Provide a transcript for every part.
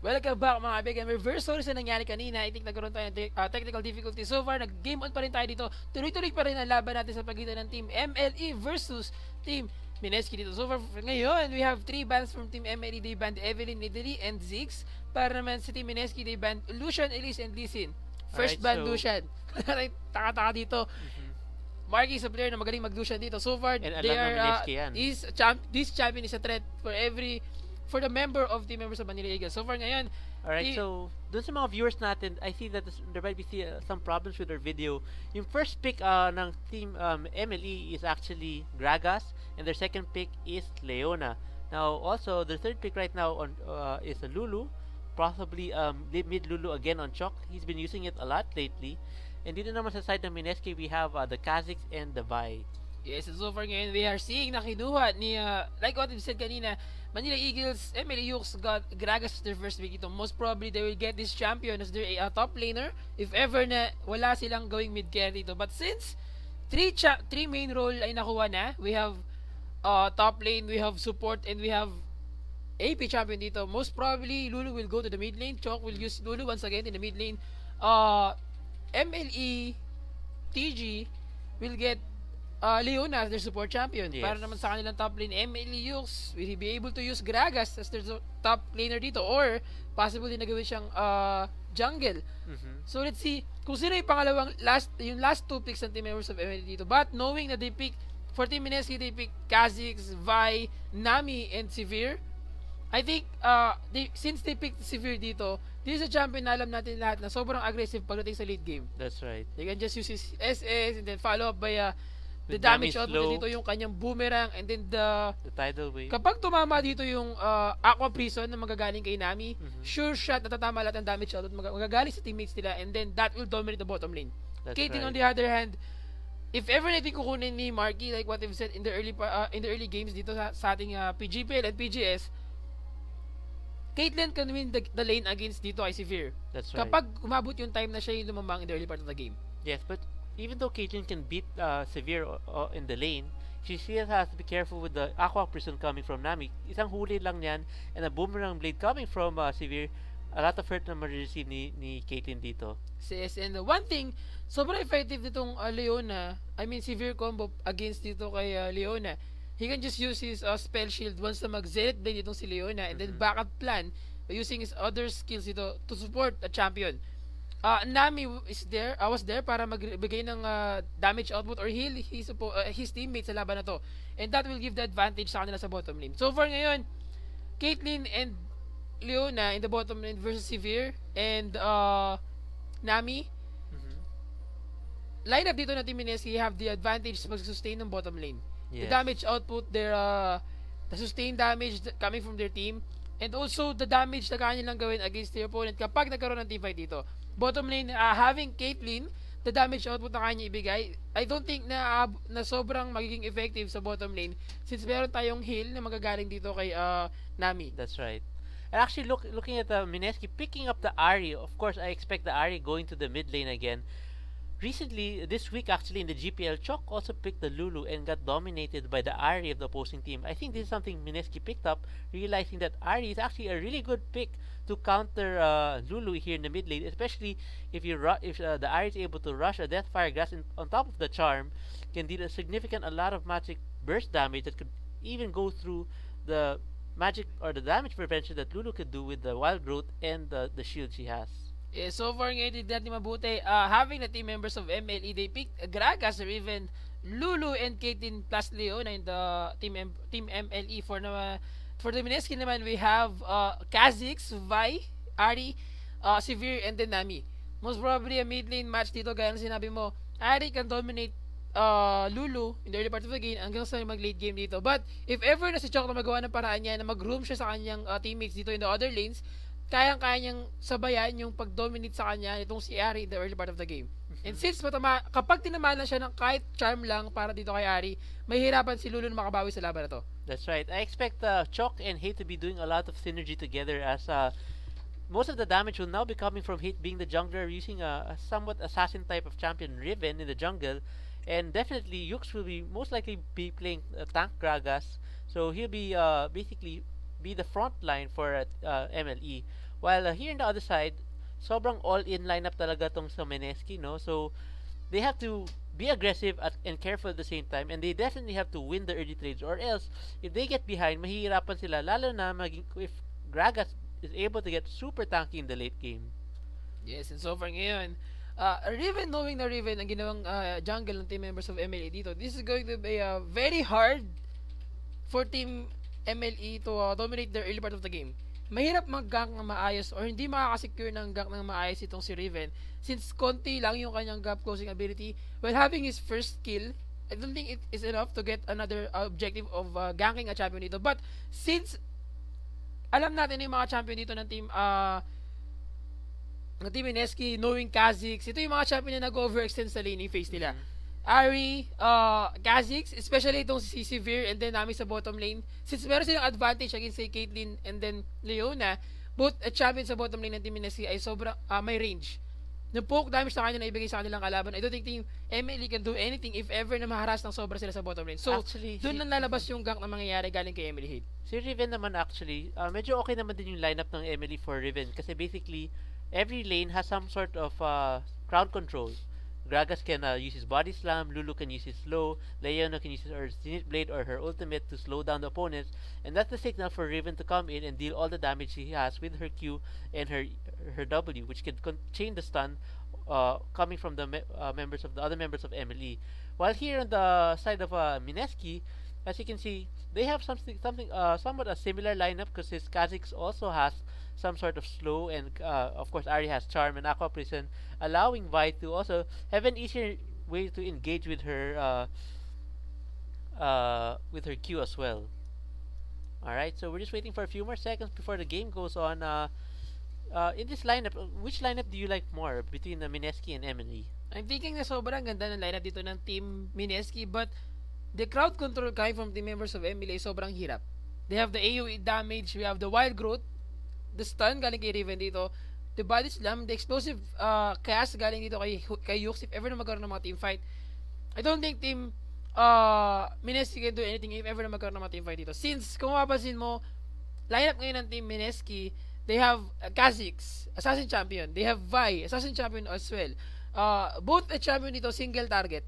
Welcome back mga kaibigan. Reverse story sa nangyari kanina. I think nagkaroon tayo ng technical difficulty. So far, nag-game on pa rin tayo dito. Tuloy-tuloy pa rin ang laban natin sa pagitan ng Team MLE versus Team Mineski dito. So far, ngayon, we have 3 bans from Team MLE. They banned Evelyn, Nidalee, and Ziggs. Para naman sa Team Mineski, they banned Lucian, Elise, and Lisin. First ban, Lucian. Taka-taka dito. Marky is a player na magaling mag-Lucian dito. So far, they are, this champion is a threat for the member of the members of Manila Eagles. So far ngayon, alright, so dun sa mga viewers natin, I see that there might be some problems with our video. Yung first pick ng team MLE is actually Gragas, and their second pick is Leona. Now also, their third pick right now on is Lulu, possibly mid Lulu again on Chok. He's been using it a lot lately. And dito naman sa side ng Mineski, we have the Kazakhs and the Vi. Yes, so far ngayon, we are seeing na kinuha ni, like what we said kanina, Manila Eagles, MLE Yukes got Gragas as their first pick ito. Most probably, they will get this champion as their top laner if ever na wala silang going mid-carry dito. But since 3 main role ay nakuha na, we have top lane, we have support, and we have AP champion dito. Most probably, Lulu will go to the mid lane. Chok will use Lulu once again in the mid lane. MLE TG will get Leona as their support champion. Yes. Para naman sa kanilang top lane, MLE Yukes, will he be able to use Gragas as their top laner dito? Or, possibly nagawin siyang jungle. So, let's see kung sino yung pangalawang last 2 picks ng team members of MLE dito. But, knowing na they pick, for Team Mineski, they pick Kazakhs, Vi, Nami, and Sphere. I think, since they picked Sphere dito, this is a champion na alam natin lahat na sobrang aggressive pagdating sa late game. That's right. They can just use his SS and then follow up by the damage output dito, yung kanyang boomerang, and then the tidal wave. Kapag tumama dito yung Aqua Prison na magagaling kay Nami, sure shot natatama lahat ng damage output, magagaling sa teammates nila, and then that will dominate the bottom lane. Caitlyn, on the other hand, if ever natin kukunin ni Marky, like what we've said in the early games dito sa ating PGPL and PGS, Caitlyn can win the lane against dito ay Sphere. That's right. Kapag umabot yung time na siya yung lumamang in the early part of the game. Yes, but even though Caitlyn can beat Sphere in the lane, she still has to be careful with the Aqua Prison coming from Nami. Isang huli lang yan, and a boomerang blade coming from Sphere. A lot of hurt na ma-receive ni Caitlyn dito. Yes, and one thing, sobrang effective nitong Leona, Sphere combo against dito kay Leona. He can just use his spell shield once na mag-Zenith blade itong si Leona, and then backup plan using his other skills dito to support a champion. Nami was there para magbigay ng damage output or heal his teammates sa laban na to. And that will give the advantage sa kanila sa bottom lane. So far ngayon, Caitlyn and Leona in the bottom lane versus Sphere and Nami. Lineup dito na Team Mineski have the advantage mag-sustain ng bottom lane. Yes. The damage output, the sustained damage coming from their team, and also the damage na kaya nilang gawin against their opponent kapag nagkaroon ng teamfight dito. Bottom lane, having Caitlyn, the damage output na kaya niya ibigay, I don't think na sobrang magiging effective sa bottom lane since meron tayong heal na magagaling dito kay Nami. That's right. And actually, looking at Mineski picking up the Ahri, of course, I expect the Ahri going to the mid lane again. Recently, this week actually in the GPL, Chok also picked the Lulu and got dominated by the Ahri of the opposing team. I think this is something Mineski picked up, realizing that Ahri is actually a really good pick to counter Lulu here in the mid lane, especially if the Ahri is able to rush a Deathfire Grass on top of the charm, can deal a lot of magic burst damage that could even go through the magic or the damage prevention that Lulu could do with the Wild Growth and the shield she has. So far ngayon, hindi natin mabuti. Having the team members of MLE, they picked Gragas or even Lulu and Caitlyn plus Leona in the team MLE. For the Mineski naman, we have Kazakhs, Vi, Ahri, Sphere, and then Nami. Most probably a mid lane match dito, gaya ng sinabi mo. Ahri can dominate Lulu in the early part of the game hanggang sa mag-late game dito. But if ever na si Chok na magawa ng paraan niya na mag-roam siya sa kanyang teammates dito in the other lanes, kayang-kaya niyang sabayan yung pag-dominate sa kanya itong si Ahri in the early part of the game. And since kapag tinamaan lang siya ng kahit charm lang para dito kay Ahri, mahihirapan si Lulu na makabawi sa laban na to. That's right. I expect Chok and Hate to be doing a lot of synergy together as most of the damage will now be coming from Hate being the jungler using a somewhat assassin type of champion Riven in the jungle. And definitely Yukes will be most likely be playing tank Gragas. So he'll be basically be the front line for MLE. While here on the other side, sobrang all-in lineup talaga tong sa Mineski, no? So, they have to be aggressive and careful at the same time, and they definitely have to win the early trades, or else if they get behind, mahihirapan sila, lalo na if Gragas is able to get super tanky in the late game. Yes, and so far ngayon, Riven, knowing na Riven ang ginawang jungle ng team members of MLE dito, this is going to be very hard for team MLE to dominate the early part of the game. Mahirap mag-gank ng maayos or hindi makakasecure ng gank ng maayos itong si Riven since konti lang yung kanyang gap closing ability. While having his first kill, I don't think it is enough to get another objective of ganking a champion dito. But since alam natin yung mga champion dito ng team Mineski, knowing Kha'Zix, ito yung mga champion na nag-overextend sa laning phase nila. Ahri, Kha'Zix, especially itong si Sphere and then namin sa bottom lane, since meron silang advantage against si Caitlyn and then Leona, both champion sa bottom lane ng Team Mineski ay sobrang may range. Yung poke damage na kanya na ibigay sa kanilang kalaban, I don't think Team MLE can do anything if ever na maharas ng sobra sila sa bottom lane. So, actually, doon lang lalabas yung gank na mangyayari galing kay MLE Hate. Si Riven naman actually, medyo okay naman din yung lineup ng MLE for Riven kasi basically, every lane has some sort of crowd control. Gragas can use his body slam, Lulu can use his slow, Leona can use her Zenith Blade or her ultimate to slow down the opponents, and that's the signal for Riven to come in and deal all the damage he has with her Q and her W, which can chain the stun coming from the members of the other members of MLE. While here on the side of Mineski, as you can see, they have somewhat a similar lineup because his Kha'Zix also has some sort of slow, and of course Ahri has charm and aqua prison, allowing Vi to also have an easier way to engage with her Q as well. Alright, so we're just waiting for a few more seconds before the game goes on. In this lineup, which lineup do you like more between the Mineski and MLE? I'm thinking na sobrang ganda ng lineup dito ng Team Mineski, but the crowd control coming from the members of MLE sobrang hirap. They have the AoE damage, we have the wild growth, the stun galing kay Riven dito, the body slam, the explosive cast galing dito kay Yux if ever na magkaroon ng mga team fight. I don't think Team Mineski can do anything if ever na magkaroon ng mga team fight dito. Since kung mapapansin mo, lineup ngayon ng Team Mineski, they have Kha'Zix, Assassin Champion, they have Vi, Assassin Champion as well. Both a champion dito, single target.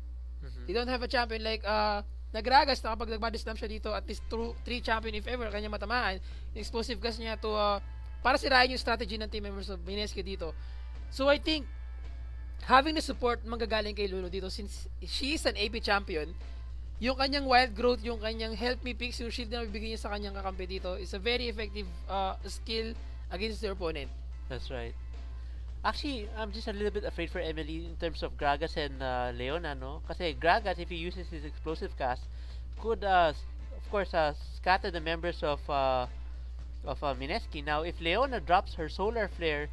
They don't have a champion like Nagragas na kapag nag-body slam siya dito, at least 3 champion if ever kanya matamaan, yung explosive gas niya to para sirain yung strategy ng team members of Mineski dito. So I think having the support manggagaling kay Lulu dito, since she is an AP champion, yung kanyang wild growth, yung kanyang help me picks, yung shield na bibigay niya sa kanyang kakampi dito is a very effective skill against their opponent. That's right. Actually, I'm just a little bit afraid for Emily in terms of Gragas and Leona, no? Kasi Gragas, if he uses his explosive cast, could, of course, scatter the members of Mineski. Now, if Leona drops her Solar Flare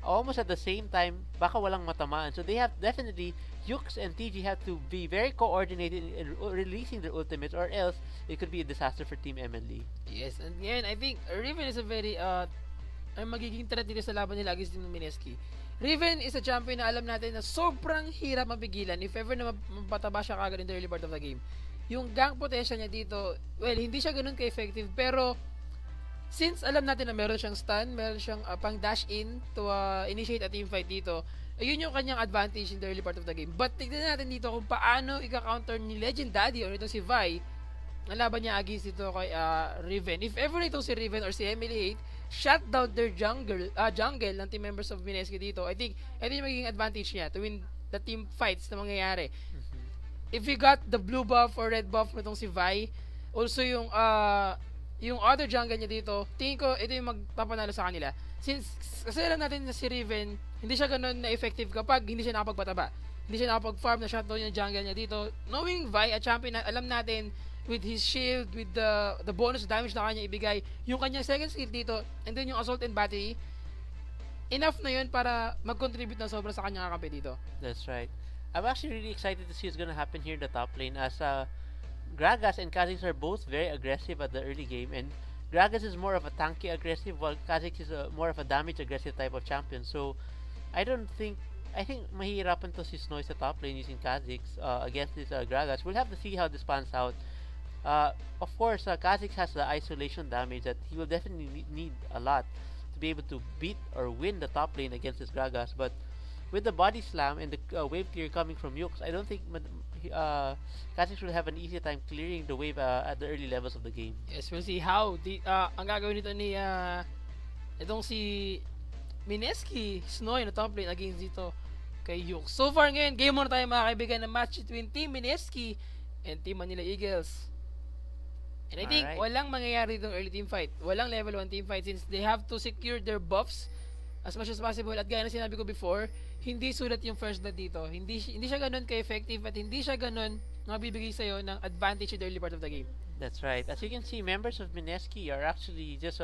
almost at the same time, baka walang matamaan. So they have definitely, Yux and TG have to be very coordinated in releasing their ultimates, or else it could be a disaster for Team MLE. Yes, and again, I think Riven is a very ay magiging threat dito sa laban nila against Team Mineski. Riven is a champion na alam natin na sobrang hirap mapigilan if ever na mapataba siya kagad in the early part of the game. Yung gank potential niya dito, well, hindi siya ganun ka-effective, pero since alam natin na meron siyang stun, meron siyang pang dash in to initiate a team fight dito, ayun yung kanyang advantage in the early part of the game. But tignan natin dito kung paano i-counter ni Legend Daddy or itong si Vi ang laban niya against dito kay Riven. If ever itong si Riven or si Emily 8 shut down their jungle ng team members of Mineski dito, I think ito yung magiging advantage niya to win the team fights na mangyayari. If he got the blue buff or red buff nitong si Vi, also yung other jungle niya dito, tingin ko ito yung magpapanalo sa kanila. Since kasi alam natin na si Riven, hindi siya ganoon na effective kapag hindi siya nakapagpataba. Hindi siya nakapag-farm na shutdown yung jungle niya dito. Knowing Vi, a champion na alam natin with his shield, with the bonus damage na kanya ibigay, yung kanyang second skill dito, and then yung assault and battery, enough na yun para mag-contribute na sobra sa kanyang kakampi dito. That's right. I'm actually really excited to see what's gonna happen here in the top lane, as Gragas and Kha'Zix are both very aggressive at the early game, and Gragas is more of a tanky aggressive, while Kha'Zix is more of a damage aggressive type of champion. So I think mahihirapan to si Snowy sa top lane using Kha'Zix against this Gragas. We'll have to see how this pans out. Of course, Kha'Zix has the isolation damage that he will definitely need a lot to be able to beat or win the top lane against this Gragas. But with the body slam and the wave clear coming from Yux, I don't think Kha'Zix will have an easy time clearing the wave at the early levels of the game. Yes, we'll see how ang gagawin nito ni itong si Mineski Snowy na top lane against dito kay Yux. So far ngayon, game muna tayo mga kaibigan na match between Team Mineski and Team Manila Eagles. And I think walang mangyayari itong early team fight. Walang level 1 team fight since they have to secure their buffs as much as possible. At gaya na sinabi ko before, hindi sulat yung first blood dito. Hindi siya ganun ka-effective at hindi siya ganun mabibigay sa'yo ng advantage in the early part of the game. That's right. As you can see, members of Mineski are actually just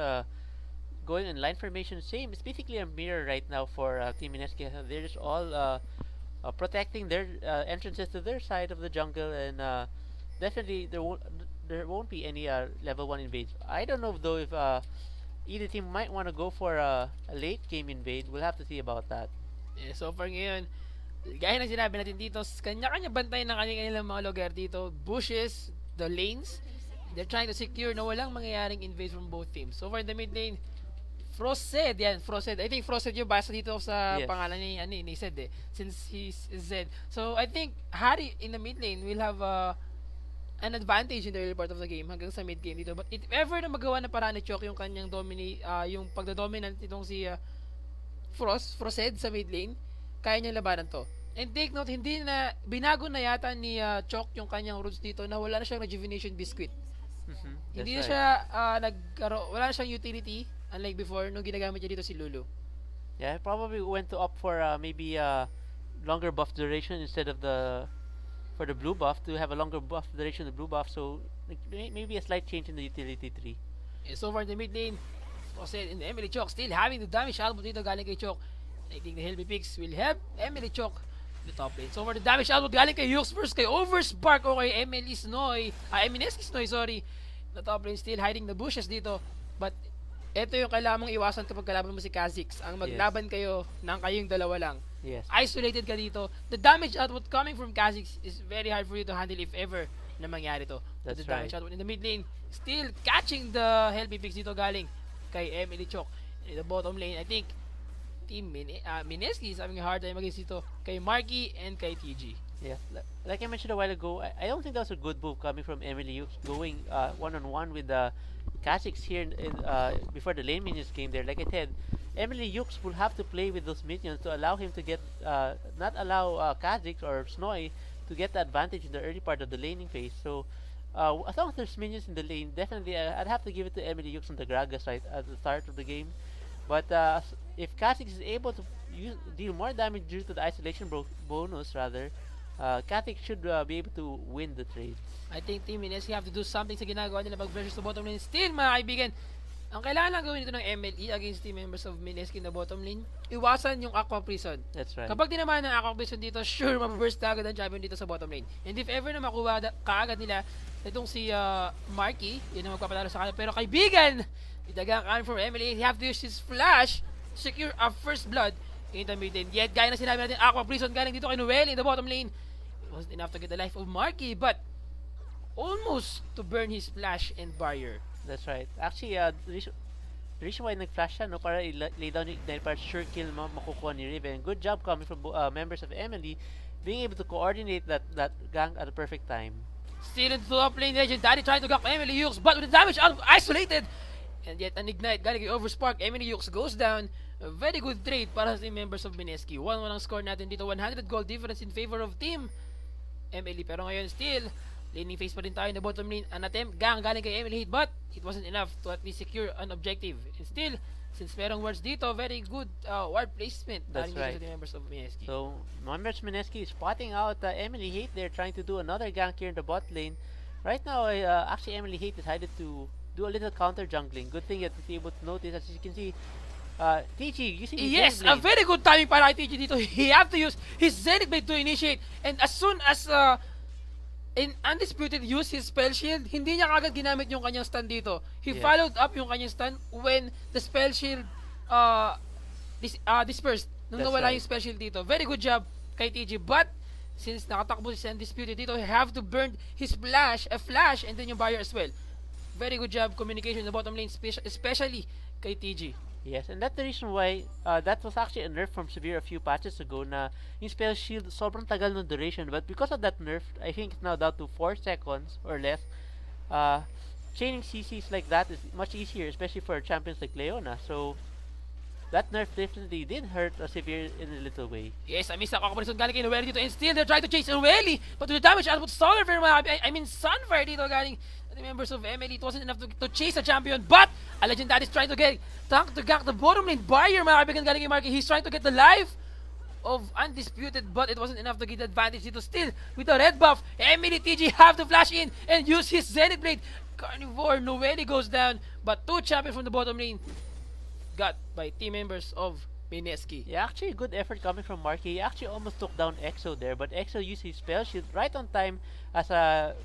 going in line formation. Same. It's basically a mirror right now for Team Mineski. They're just all protecting their entrances to their side of the jungle, and definitely there won't be any level 1 invades. I don't know though if either team might want to go for a late game invade. We'll have to see about that. Yeah, so far ngayon, gaya na sinabi natin dito, kanya-kanya bantay ng kanilang mga lugar dito. Bushes, the lanes, they're trying to secure na walang mangyayaring invade from both teams. So far in the mid lane, Frosted. I think Frosted yung basa dito sa pangalan ni Zed since he's Zed. So I think Harry in the mid lane will have an advantage in the early part of the game hanggang sa mid game dito. But if ever na magawa na paraan ni Chok yung kanyang yung pagdodominant itong si Frosted sa mid lane, kaya niyang labanan to. And take note, hindi na binago na yata ni Chok yung kanyang roots dito na wala na siyang rejuvenation biscuit. Hindi na siya wala na siyang utility unlike before nung ginagamit niya dito si Lulu. Yeah, probably went to opt for maybe longer buff duration instead of the blue buff, to have a longer buff duration of the blue buff. So maybe a slight change in the utility tree. Yeah, so far in the mid lane, in the Emily Chok still having the damage output dito galing kay Chok. I think the Helby picks will help Emily Chok the top lane. So far the damage output galing kay Yux versus kay Overspark o kay Emily Snowy. Mineski Snowy, sorry. The top lane still hiding the bushes dito. But ito yung kailangan mong iwasan kapag kalaban mo si Kha'Zix. Ang maglaban kayo ng kayong dalawa lang. Yes. Isolated ka dito. The damage output coming from Kha'Zix is very hard for you to handle if ever na mangyari to. That's the damage output in the mid lane, still catching the Helby picks dito galing kay Emily Chok. In the bottom lane, I think Team Mineski is having a hard time against dito kay Marky and kay TG. Yes, like I mentioned a while ago, I don't think that was a good move coming from Emily Yux, going one-on-one with Kha'Zix here before the lane minions came there. Like I said, Emily Yux will have to play with those minions to allow him to get, not allow Kha'Zix or Snowy to get the advantage in the early part of the laning phase. So, as long as there's minions in the lane, definitely I'd have to give it to Emily Yux on the Gragas side at the start of the game. But if Kha'Zix is able to deal more damage due to the isolation bonus, rather, Kha'Zix should be able to win the trade. I think Team Mineski have to do something sa ginagawa nila versus the bottom lane. Still, mga kaibigan, ang kailangan lang gawin ito ng MLE against team members of Mineski in the bottom lane, iwasan yung Aqua Prison. That's right. Kapag tinamaan ng Aqua Prison dito, sure, mababurst na agad ang champion dito sa bottom lane. And if ever na makuha kaagad nila, itong si Marky, yun ang magpapatalo sa kanila. Pero kaibigan, itagang coming from MLE, he have to use his flash to secure a first blood in the mid lane. Yet, gaya na sinabi natin, Aqua Prison galing dito kay Noel in the bottom lane. It wasn't enough to get the life of Marky, but almost to burn his flash and barrier. That's right. Actually, the reason why nag-flash siya, no, para lay down yung ignite, para sure kill makukuha ni Riven. Good job coming from members of Emily, being able to coordinate that gank at the perfect time. Still in the top lane, Legendary trying to gank Emily Yux, but with the damage isolated, and yet an ignite galing kay Overspark. Emily Yux goes down. A very good trade para sa members of Mineski. 1-1 ang score natin dito. 100 gold difference in favor of team Emily. Pero ngayon still, laning phase pa rin tayo in the bottom lane. An attempt, gang galing kay Emily, but it wasn't enough to at least secure an objective. And still, since merong wards dito, very good ward placement. That's right. Sa members of Mineski. So, members of Mineski is spotting out Emily Hate there, trying to do another gank here in the bot lane. Right now, actually Emily Hate decided to do a little counter jungling. Good thing that he's able to notice. As you can see, TG using his yes, Zenith Blade. A very good timing para kay TG dito. He have to use his Zenith Blade to initiate. And as soon as in Undisputed use his spell shield, hindi niya kagad ginamit yung kanyang stun dito. He followed up yung kanyang stun when the spell shield dispersed. Nung nawala yung spell shield dito. Very good job kay TG. But since nakatakbo si Undisputed dito, he have to burn his flash, and then yung barrier as well. Very good job communication in the bottom lane, especially kay TG. Yes, and that's the reason why that was actually a nerf from Severe a few patches ago na yung spell shield sobrang tagal ng duration, but because of that nerf, I think it's now down to 4 seconds or less. Uh, Chaining CCs like that is much easier, especially for champions like Leona. So that nerf definitely did hurt Severe in a little way. Yes, I miss ako comparison galing kay Noelle dito, and still they're trying to chase Noelle, but with the damage output Solarfire, I mean Sunfire dito galing the members of MLE. It wasn't enough to chase a champion, but a Legendary is trying to get tank to gank the bottom lane barrier, mga kaibigan, galing kay Marky. He's trying to get the life of Undisputed, but it wasn't enough to get the advantage dito. Still, with the red buff, MLE TG have to flash in and use his Zenith Blade. Carnivore, Noelle goes down, but 2 champions from the bottom lane got by team members of Mineski. Yeah, actually good effort coming from Marky. He actually almost took down EXO there, but EXO used his spell shield right on time as as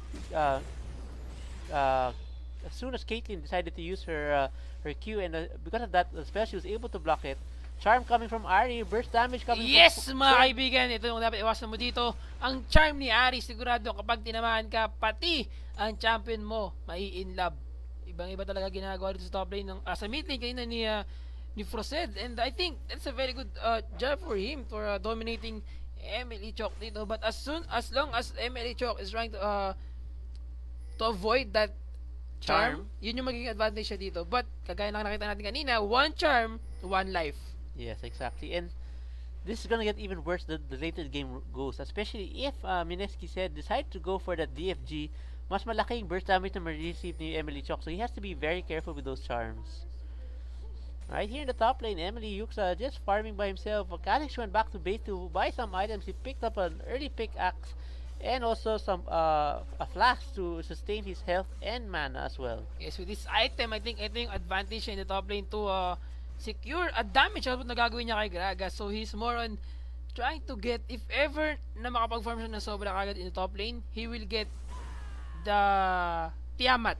soon as Caitlyn decided to use her Q, and because of that, the spell she was able to block it. Charm coming from Ari, burst damage coming yes, from... mga kaibigan, ito yung dapat iwasan mo dito. Ang charm ni Ari, sigurado kapag tinamaan ka, pati ang champion mo, mai-inlove. Ibang-iba talaga ginagawa dito sa top lane ng sa mid lane kanina ni Frosed, and I think that's a very good job for him for dominating MLE Chok dito. But as long as MLE Chok is trying to avoid that charm, yun yung magiging advantage siya dito. But kagaya lang nakita natin kanina, 1 charm, 1 life. Yes, exactly. And this is gonna get even worse the later the game goes, especially if Mineski said decide to go for that DFG. Mas malaking burst damage na ma-receive ni Emily Chok, so he has to be very careful with those charms. Right here in the top lane, Emily Yuxa just farming by himself. Kalix went back to base to buy some items. He picked up an early pickaxe and also some a flask to sustain his health and mana as well. Yes, with this item, I think ito yung advantage in the top lane to secure a damage output na gagawin niya kay Gragas. So he's more on trying to get, if ever na makapag-farm siya na sobra kagad in the top lane, he will get the Tiamat.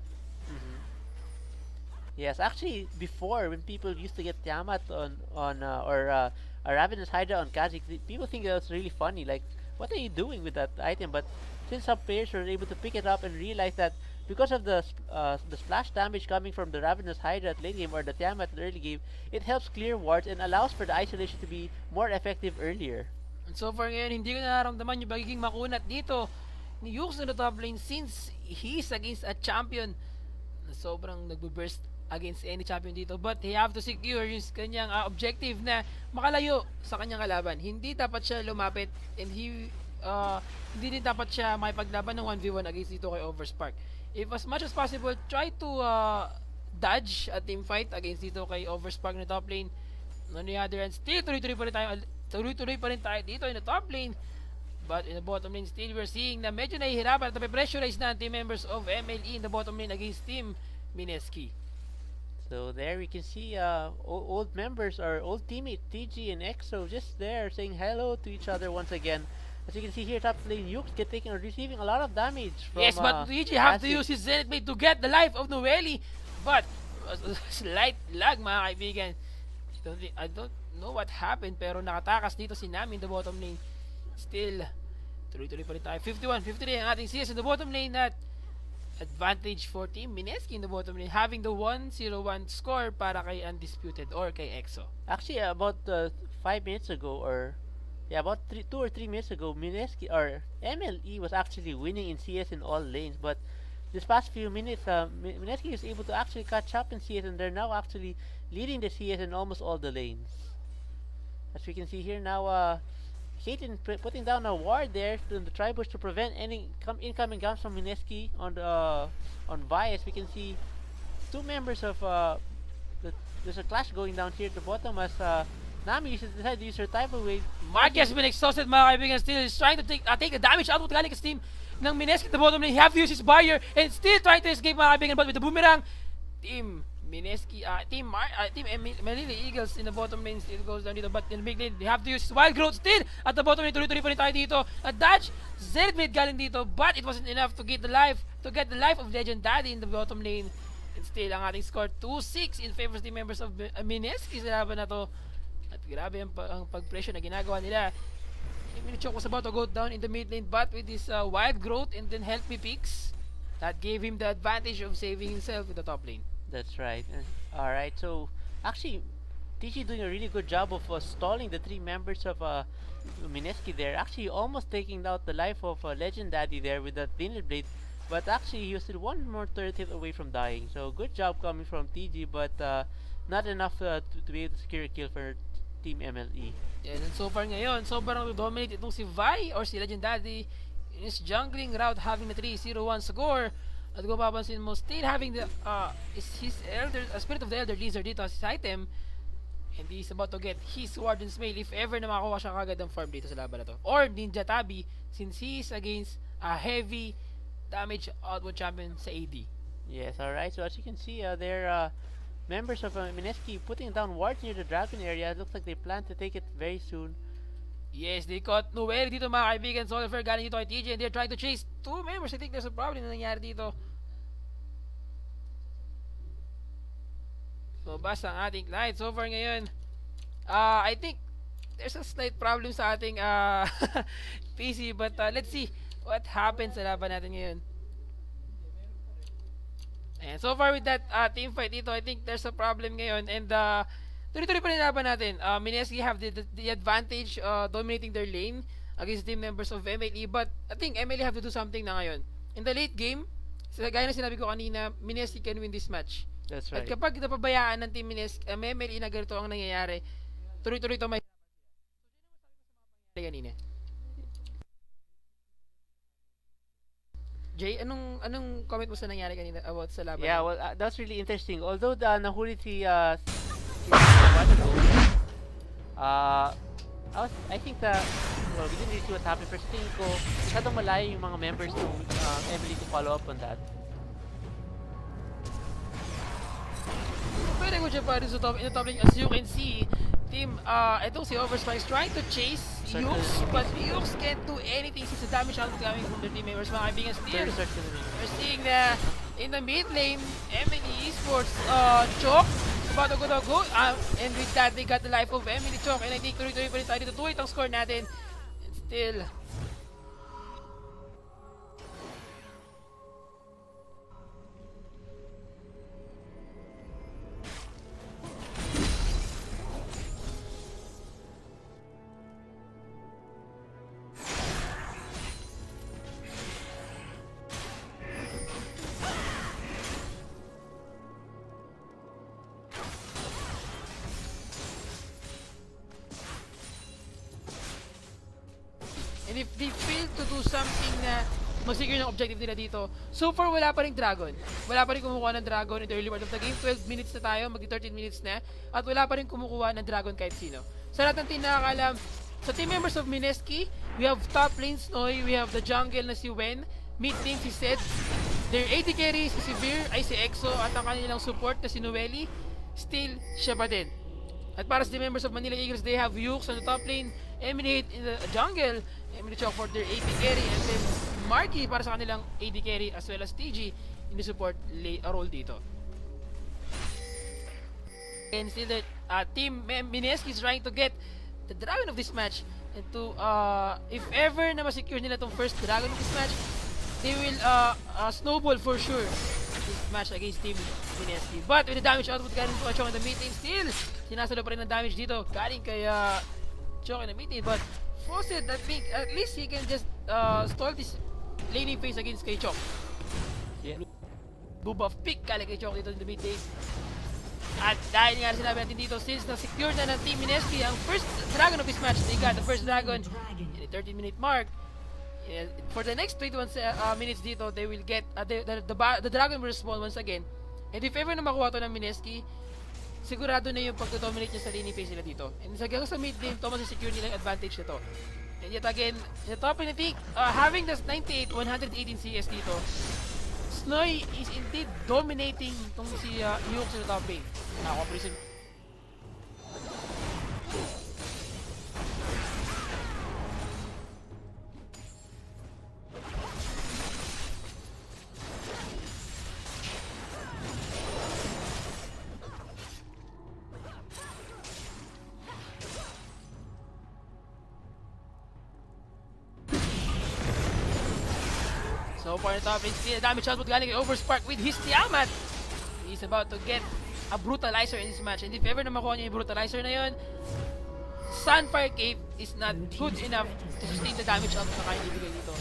Yes, actually, before when people used to get Tiamat or a Ravenous Hydra on Kha'Zix, people think that was really funny. Like, what are you doing with that item? But since some players were able to pick it up and realize that because of the splash damage coming from the Ravenous Hydra at late game or the Tiamat at early game, it helps clear wards and allows for the isolation to be more effective earlier. And so far ngayon, hindi ko nararamdaman yung magiging makunat dito ni Yux na top lane since he's against a champion na sobrang nagbe-burst against any champion dito, but he have to secure yung kanyang objective na makalayo sa kanyang kalaban. Hindi dapat siya lumapit, and hindi din dapat siya makipaglaban ng 1v1 against dito kay Overspark. If as much as possible, try to dodge a team fight against dito kay Overspark na top lane. On the other hand, still tuloy-tuloy pa rin tayo dito in the top lane. But in the bottom lane, still we're seeing na medyo nahihirapan at nape-pressurize na ang team members of MLE in the bottom lane against Team Mineski. So there we can see old members or old teammate TG and EXO just there saying hello to each other once again. As you can see here, top lane Yux receiving a lot of damage from yes, but TG have to use his Zenith Blade to get the life of Noelle. But slight lag, mga kaibigan. I don't know what happened, pero nakatakas dito si Nami in the bottom lane. Still, tuloy-tuloy pa rin tayo. 51-53 ang ating CS in the bottom lane at advantage for Team Mineski in the bottom lane, having the 1-0-1 score para kay Undisputed or kay EXO. Actually, about 5 minutes ago, or yeah, about 2 or 3 minutes ago, Mineski or MLE was actually winning in CS in all lanes, but this past few minutes, Mineski is able to actually catch up in CS, and they're now actually leading the CS in almost all the lanes. As we can see here now, Caitlyn putting down a ward there to the tri-bush to prevent any incoming games from Mineski on Vi. As we can see, 2 members of there's a clash going down here at the bottom as Nami decided to use her Typhoon Wave. Marky has been exhausted, mga kaibigan. Still is trying to take the damage output galing sa team ng Mineski at the bottom lane. He have to use his barrier and still trying to escape, mga kaibigan, but with the boomerang, Team Mineski, Team Manila Eagles in the bottom lane still goes down dito, but in the big lane, they have to use Wild Growth still at the bottom lane. Tuloy-tuloy pa rin tayo dito. A dodge, Zenith Blade galing dito, but it wasn't enough to get the life of Legend Daddy in the bottom lane. And still, ang ating score 2-6 in favor of the members of Mineski sa laban na to. At grabe ang pag-pressure na ginagawa nila. Minichok was about to go down in the mid lane, but with this Wild Growth and then Help Me picks, that gave him the advantage of saving himself in the top lane. That's right. Alright, so actually TG doing a really good job of stalling the 3 members of Mineski there. Actually, almost taking out the life of Legend Daddy there with that Thinner Blade. But actually, he was still one more turret hit away from dying. So, good job coming from TG, but not enough to be able to secure a kill for Team MLE. Yes, and so far ngayon, sobrang dominate itong si Vi or si Legend Daddy in his jungling route, having the 3-0-1 score. At kung papansin mo, still having the his Spirit of the Elder Lizard dito as his item. And he's about to get his Warden's Mail if ever na makakuha siya kagad ng farm dito sa laban na to. Or Ninja Tabi, since he is against a heavy damage output champion sa AD. Yes, alright. So as you can see, they're members of Mineski putting down wards near the dragon area. It looks like they plan to take it very soon. Yes, they caught Noel dito mga kaibigan. Solifer galing dito kay TJ and they're trying to chase 2 members. I think there's a problem na nangyari dito. So, basta ang ating client. So far ngayon, I think there's a slight problem sa ating PC. But let's see what happens sa laban natin ngayon. And so far with that team fight dito, I think there's a problem ngayon. And tuloy-tuloy pa rin laban natin. Mineski have the advantage dominating their lane against team members of MLE. But I think MLE have to do something na ngayon. In the late game, gaya na sinabi ko kanina, Mineski can win this match. That's right. At kapag napabayaan ng team MLE na ganito ang nangyayari, tuloy-tuloy ito may kanina. Jay, anong comment mo sa nangyari kanina about sa laban? Yeah, well, that's really interesting. Although nahuli si I think well, we didn't really see what happened. Pero tingin ko, masyadong malayo yung mga members ng MLE to follow up on that. Pwede ko siya pa rin sa top lane. As you can see, team, itong si Overspike is trying to chase Yux, but Yux can't do anything since the damage output coming from their team members. Mga kaibigan, still, we're seeing na in the mid lane, MLE Esports, Chok, about to go, and with that, they got the life of MLE Chok, and I think tuloy-tuloy pa rin tayo dito. 2-8 ang score natin, and still, and if they fail to do something na mag-secure ng objective nila dito, so far wala pa rin dragon. Wala pa rin kumukuha ng dragon in the early part of the game. 12 minutes na tayo, mag-13 minutes na, at wala pa rin kumukuha ng dragon kahit sino. Sa lahat ng team nakakalam, sa team members of Mineski, we have top lane Snoy, we have the jungle na si Wen, mid lane si Zed, their AD carry si Sphere, ay si Exo, at ang kanilang support na si Noeli, still siya pa din. At para sa team members of Manila Eagles, they have Yux on the top lane, Eminate in the jungle, Eminate Chok for their AD carry, and then Marky para sa kanilang AD carry, as well as TG in the support role dito. And still the team Mineski is trying to get the dragon of this match, and to if ever na ma-secure nila tong first dragon of this match, they will snowball for sure this match against team Mineski. But with the damage output galing po Chok in the mid lane, still sinasalo pa rin ng damage dito galing kay Chok in the mid lane. But Fawcett, I think at least he can just stall this laning phase against kay Chok. Yeah. Bubuff pick galing kay Chok dito in the mid lane. At dahil nga sinabi natin dito, since na-secure na ng team Mineski ang first dragon of this match, they got the first dragon in the 13-minute mark. For the next 21 minutes dito, they will get the dragon will respawn once again. And if ever na makuha to ng Mineski, sigurado na yung pag-dominate niya sa laning phase nila dito. And sa mid lane, to masisecure nila yung advantage na to. And yet again, the top lane, I think, having this 98, 118 CS dito, Snoy is indeed dominating itong si Yux sa top lane. Nakakomprison. So far, the top lane still damage output galing kay Overspark with his Tiamat. He's about to get a brutalizer in this match. And if ever na makuha niya yung brutalizer na yun, Sunfire Cave is not good enough to sustain the damage out na kaya ibigay dito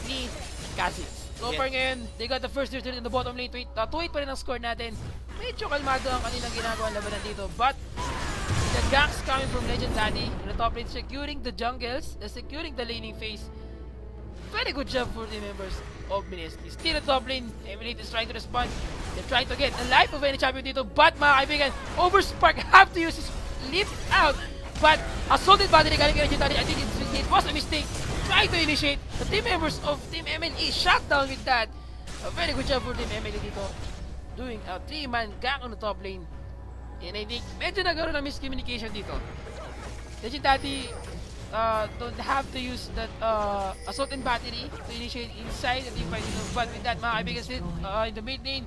ni Cassis. So far ngayon, they got the first turn in the bottom lane. 2-8 pa rin ang score natin. Medyo kalmado ang kanilang ginagawa labanan dito. But the ganks coming from Legend Daddy in the top lane, securing the jungles, securing the laning phase. Very good job for the members of Mineski. Still at top lane, Emily is trying to respond. They're trying to get the life of any champion dito. But mga kaibigan, Overspark have to use his leap out. But assaulted battery galing kay Legend Daddy. I think it was a mistake. Trying to initiate. The team members of Team MLE shut down with that. A very good job for Team MLE dito. Doing a 3-man gang on the top lane. And I think medyo nagkaroon ng miscommunication dito. Legend Daddy don't have to use that assault and battery to initiate inside the team fight dito. But with that, mga kaibigan, still in the mid lane,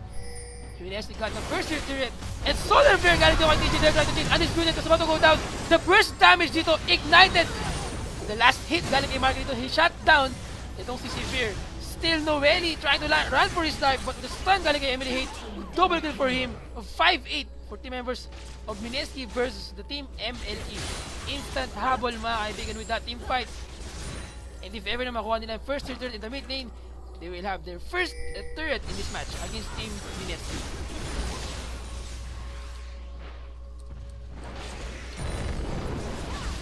Mineski got the first hit turret. And Solar Flare galing dito kay DJ. They're trying to change. Undisputed was about to go down. The burst damage dito ignited. The last hit galing kay Mark dito. He shot down itong si Sphere. Still Noeli trying to run for his life. But the stun galing kay Emily Hate. Double kill for him. 5-8 for team members of Mineski versus the team MLE. Instant habol mga kaibigan with that team fight. And if ever na makuha nila first turret in the mid lane, they will have their first turret in this match against team Mineski.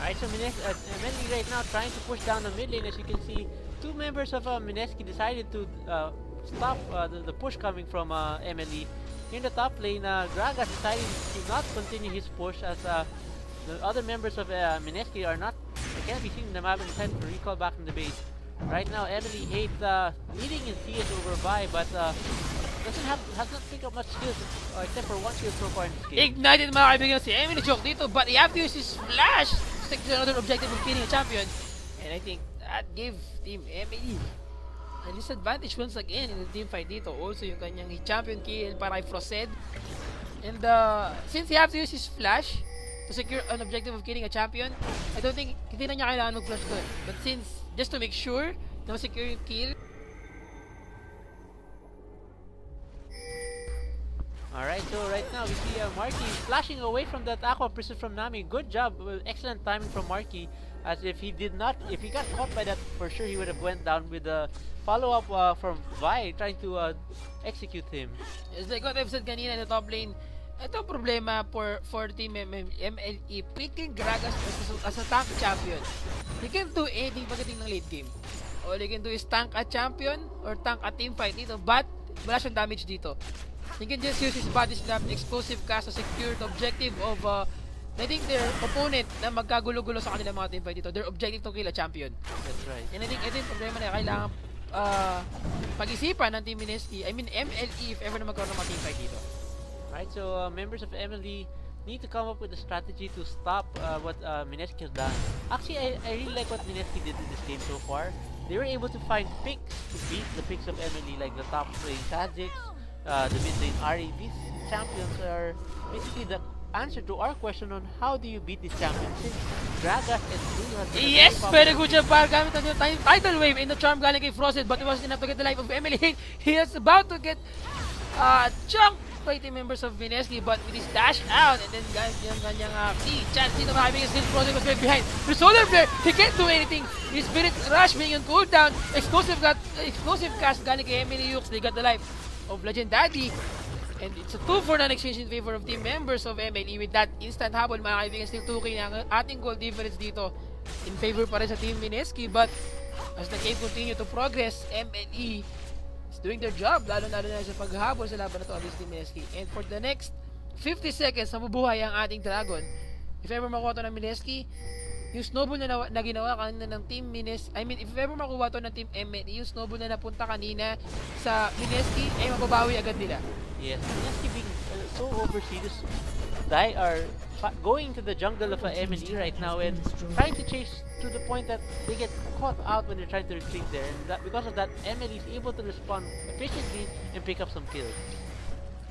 Alright, so MLE right now trying to push down the mid lane. As you can see, two members of Mineski decided to stop the push coming from MLE. In the top lane, Gragas decided to not continue his push as the other members of Mineski are not, they can't be seen them having time to recall back in the base. Right now, Emily Hate leading in CS over Vi, but has not picked up much skills except for one kill so far in this game. Ignited mga kaibigan si Emily Joke dito, but he have to use his flash to take another objective of killing a champion. And I think that gave Team Emily a disadvantage once again in the team fight dito. Also yung kanyang champion kill para kay Frosted. And since he have to use his flash to secure an objective of killing a champion, I don't think hindi na niya kailangan mag-flash doon. But since, just to make sure na secure yung kill. Alright, so right now we see Marky flashing away from that Aqua Prison from Nami. Good job, excellent timing from Marky. As if he got caught by that, for sure he would have went down with the follow-up from Vi trying to execute him. It's like what I've said kanina in the top lane. Ito problema for team MLE. Picking Gragas as a tank champion. He can do anything pagdating ng late game. All he can do is tank a champion or tank a team fight dito, but wala siyang damage dito. He can just use his body slam, explosive cast to secure the objective of I think their opponent na magkagulo-gulo sa kanilang mga team fight dito. Their objective to kill a champion. That's right. And I think ito yung problema na kailangan pag-isipan ng Team Mineski. I mean MLE if ever na magkaroon ng mga team fight dito. Right, so members of MLE need to come up with a strategy to stop what Mineski has done. Actually, I really like what Mineski did in this game so far. They were able to find picks to beat the picks of MLE, like the top lane Kha'Zix, the mid lane Ahri. These champions are basically the answer to our question on how do you beat this champion, since Gragas and Blue has been yes, very good job para gamit ang tidal wave in the charm galing kay Frosted, but it wasn't enough to get the life of Emily. He is about to get chunked by team members of Mineski, but with his dash out and then guys yung kanyang key chance dito mahabing still Frosted was right behind. The Solar Flare, he can't do anything. His Spirit Rush being on cooldown, explosive cast galing kay Emily Hughes. They got the life of Legend Daddy. And it's a 2-for-9 exchange in favor of team members of MLE with that instant habol mga kaibigan. Still 2K na ating goal difference dito in favor pa rin sa team Mineski, but as the game continue to progress, MLE is doing their job lalo na sa paghahabol sa laban na to against team Mineski. And for the next 50 seconds mabubuhay ang ating Dragon. If ever makuha to ng Mineski, yung snowball na ginawa kanina ng team Mineski, I mean if ever makuha to ng team MLE, yung snowball na napunta kanina sa Mineski ay mababawi agad nila. Yes, Mineski being so overseas, they are going to the jungle of MLE right now and trying to chase to the point that they get caught out when they're trying to retreat there. And that, because of that, MLE is able to respond efficiently and pick up some kills.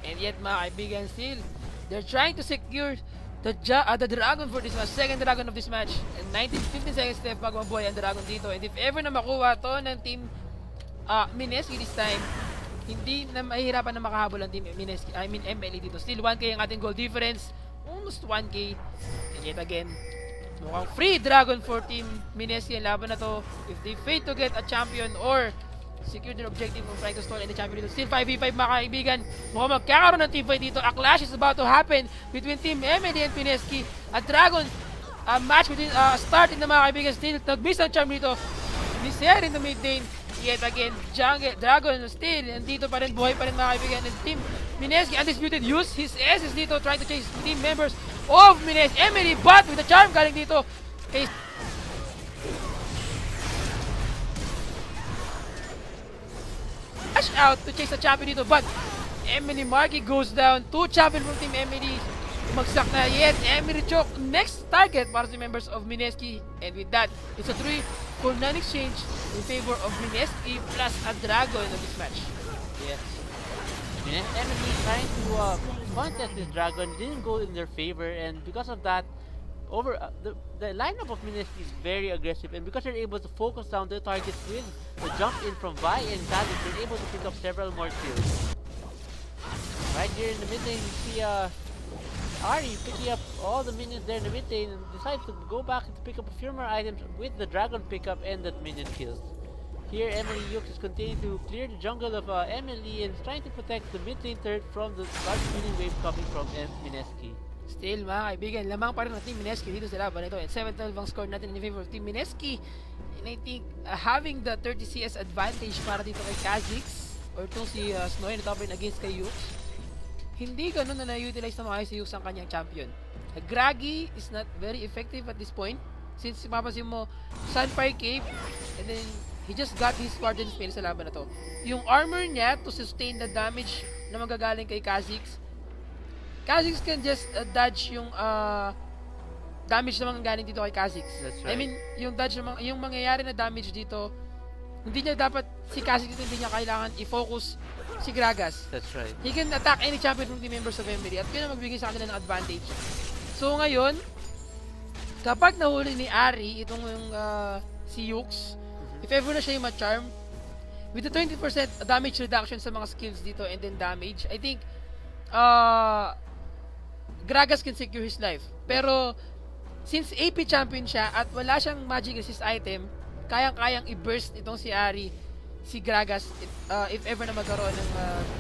And yet mga kaibigan, still, they're trying to secure the Dragon for this match, second Dragon of this match. And 15 seconds left bago mabuhay ang Dragon dito. And if ever na makuha to ng team Mineski this time, hindi na mahihirapan na makahabol ang team Mineski, I mean MLE dito. Still 1k ang ating goal difference, almost 1k. And yet again, mukhang free dragon for team Mineski ang laban na to. If they fail to get a champion or secure their objective of trying to stall in the champion dito. Still 5v5 mga kaibigan. Mukhang magkakaroon ng team fight dito. A clash is about to happen between team MLE and Mineski. A dragon match between starting na mga kaibigan. Still nag-miss ang charm dito. Miser in the mid lane. Yet again, Dragon still nandito pa rin, buhay pa rin mga kaibigan. And team Mineski undisputed use his S's dito trying to chase team members of Mineski. Emily but with the charm galing dito kay Dash out to chase the champion dito, but Emily Marky goes down. 2 champion from team Emily. Magsak na yet. Emily choke next target para sa members of Mineski. And with that, it's a 3-for-9 exchange in favor of Mineski plus a dragon in this match. Yes. Emily trying to contest this dragon didn't go in their favor, and because of that, the lineup of Mineski is very aggressive, and because they're able to focus down their targets with the jump in from Vi and Khalid, they're able to pick up several more kills. Right here in the mid lane, you see Ari picking up all the minions there in the mid lane and decides to go back and pick up a few more items with the dragon pickup and that minion kills. Here, Emily Yux is continuing to clear the jungle of Emily and is trying to protect the mid lane turret from the large minion wave coming from Mineski. Still mga kaibigan, lamang pa rin ng team Mineski dito sa laban ito, and 7-12 ang score natin in favor of team Mineski. And I think having the 30 CS advantage para dito kay Kha'Zix or itong si Snowy na top lane against kay Yux, hindi ganun na na-utilize na maayos si Yux ang kanyang champion. Gragi is not very effective at this point since mapapansin mo Sunfire Cape and then he just got his Guardian Spell sa laban na to. Yung armor niya to sustain the damage na magagaling kay Kha'Zix, Kha'Zix can just dodge yung damage na manggagaling dito kay Kha'Zix. That's right. I mean, yung dodge yung mangyayari na damage dito, hindi niya dapat si Kha'Zix dito, hindi niya kailangan i-focus si Gragas. That's right. He can attack any champion from the members of Emily at yun ang magbigay sa kanila ng advantage. So ngayon, kapag nahuli ni Ari itong yung si Yux, if ever na siya yung ma-charm, with the 20% damage reduction sa mga skills dito and then damage, I think Gragas can secure his life. Pero since AP champion siya at wala siyang magic resist item, kayang-kayang i-burst itong si Ari, si Gragas, if ever na magkaroon ng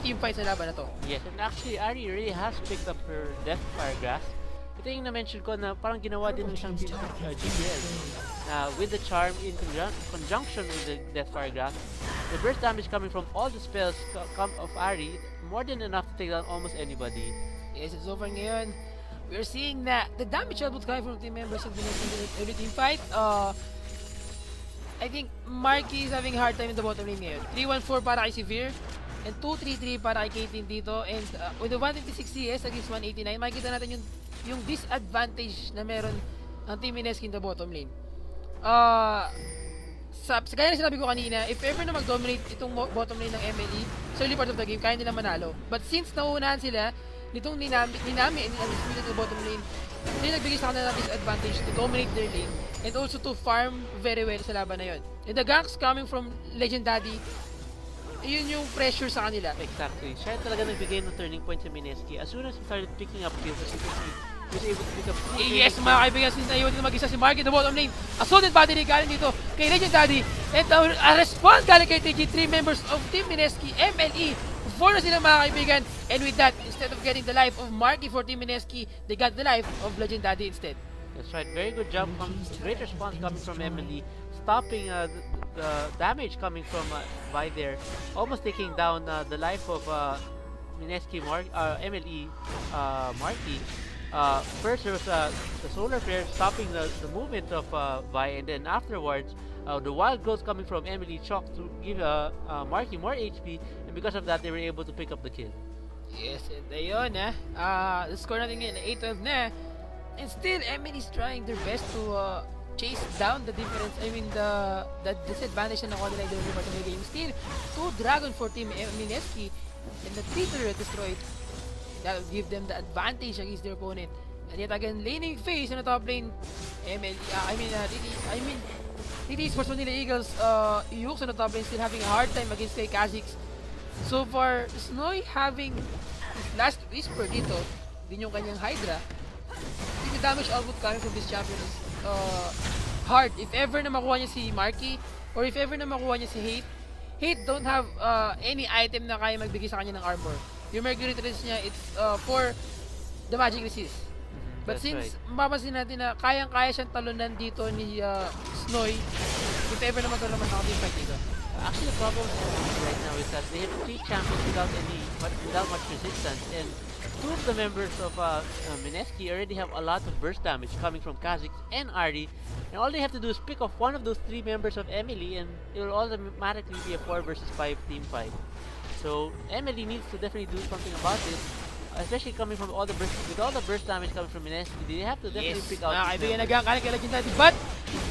team fight sa laban na to. Yes, and actually Ari really has picked up her Deathfire Grasp. Ito yung na-mention ko na parang ginawa din ng isang GPL. With the charm in conjunction with the Deathfire Grasp, the burst damage coming from all the spells of Ari, more than enough to take down almost anybody. Yes, and so far ngayon, we're seeing that the damage output coming from team members of the every team fight, I think Marky is having a hard time in the bottom lane ngayon. 3-1-4 para kay Sphere and 2-3-3 para kay Caitlyn dito, and with the 156 CS against 189, makikita natin yung disadvantage na meron ang team Mineski in the bottom lane. Kaya na sinabi ko kanina, if ever na mag-dominate itong bottom lane ng MLE sa early part of the game, kaya nila manalo. But since nauunahan sila nitong Ninami and undisputed in the bottom lane, hindi nagbigay sa kanila ng disadvantage to dominate their lane and also to farm very well sa laban na yun. And the ganks coming from Legend Daddy, yun yung pressure sa kanila. Exactly. Siya talaga nagbigay ng turning point sa Mineski. As soon as he started picking up kills, as you can see, he was able to pick up yes, mga kaibigan, since naiwan din mag-isa si Mark in the bottom lane. Assaulted battery galing dito kay Legend Daddy. And a response galing kay TG3 members of Team Mineski, MLE. 4 na sila mga kaibigan. And with that, instead of getting the life of Marky for Team Mineski, they got the life of Legend Daddy instead. That's right. Very good job. Great response coming from Emily. Stopping the damage coming from Vi there. Almost taking down the life of Mineski, MLE, Marky. First there was the solar flare stopping the movement of Vi, and then afterwards the wild growth coming from Emily Chalk to give Marky more HP, and because of that they were able to pick up the kill. Yes, and ayun the score natin ngayon 8-12 na, and still Emily's trying their best to chase down the difference, I mean the disadvantage na nakuha nila in the early part of the game. Still 2 dragon for Team Mineski and the 3 turret destroyed. That will give them the advantage against their opponent. And yet again, laning phase in the top lane, TD Sports Manila Eagles, Yux on the top lane still having a hard time against kay Kha'Zix. So far, Snoy having his last whisper dito, din yung kanyang Hydra. I think the damage output coming from this champion is hard. If ever na makuha niya si Marky, or if ever na makuha niya si Hate, Hate don't have any item na kaya magbigay sa kanya ng armor. Yung Mercury Trace niya, it's for the magic resist. But since mapapansin natin na kayang-kaya siyang talunan dito ni Snoy, if ever na magkaroon naman ng team fight dito. Actually, the problem right now is that they have 3 champions without much resistance, and 2 of the members of Mineski already have a lot of burst damage coming from Kha'Zix and Ahri, and all they have to do is pick off one of those 3 members of Emily, and it will automatically be a 4 versus 5 team fight. So Emily needs to definitely do something about this. Especially coming from all the burst damage coming from Mineski, they have to definitely pick out. Kaibigan, nagkakalit kay Legendary, but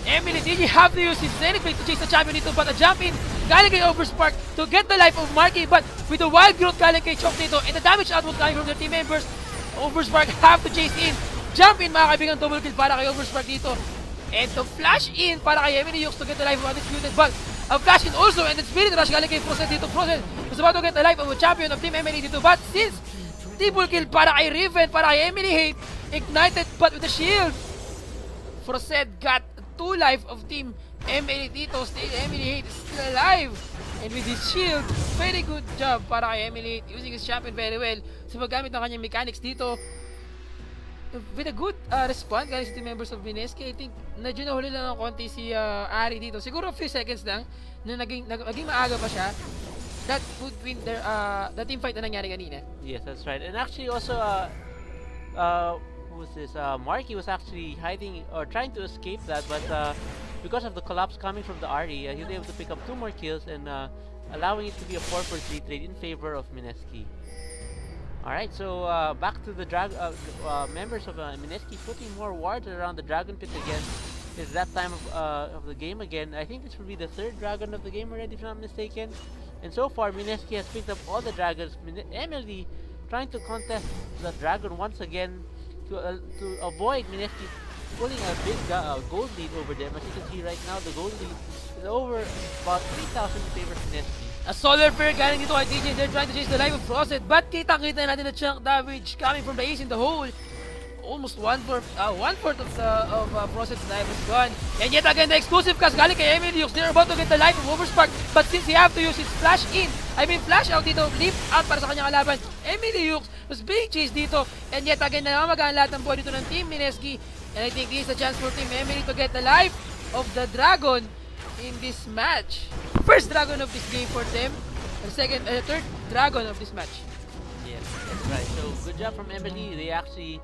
Emily, did you have to use his Zenith Blade to chase the champion dito, but a jump in galing kay Overspark to get the life of Marky, but with the wild growth galing kay Chok dito, and the damage output coming from their team members, Overspark have to chase in. Jump in, mga kaibigan, double kill para kay Overspark dito, and to flash in para kay Emily Yux to get the life of Undisputed, but a flash in also, and the Spirit Rush galing kay Frozen dito. Frozen was about to get the life of a champion of Team Emily dito, but since triple kill para kay Riven, para kay Emily Hate, ignited but with the shield. Frosted got 2 life of Team Emily dito, still Emily Hate is still alive. And with his shield, very good job para kay Emily Hate, using his champion very well sa paggamit ng kanyang mechanics dito. With a good response galing sa team members of Mineski, I think medyo nahuli lang ng konti si Ahri dito. Siguro a few seconds lang na naging maaga pa siya. That would win the team fight na nangyari kanina. Yes, that's right. And actually also, who was this? Marky was actually hiding or trying to escape that, but because of the collapse coming from the Ahri, he was able to pick up 2 more kills and allowing it to be a 4 for 3 trade in favor of Mineski. Alright, so back to the members of Mineski putting more wards around the Dragon Pit again. It's that time of the game again. I think this will be the 3rd dragon of the game already, if I'm not mistaken. And so far, Mineski has picked up all the dragons. Emily trying to contest the dragon once again to avoid Mineski pulling a big gold lead over them. As you can see right now, the gold lead is over about 3,000 in favor of Mineski. A solar flare galing dito kay DJ. They're trying to chase the life of Frosted, but kitang-kita natin the chunk damage coming from the ace in the hole. Almost 1/4 of Frosted's life is gone. And yet again, the exclusive cast galing kay Emily Yux. They're about to get the life of Overspark, but since he have to use his flash out dito, leap out para sa kanyang kalaban, Emily Yux was being chased dito. And yet again, namamagaan lahat ng buhay dito ng Team Mineski. And I think this is a chance for Team Emily to get the life of the dragon in this match. First dragon of this game for them, and third dragon of this match. Yes, that's right. So good job from Emily. They actually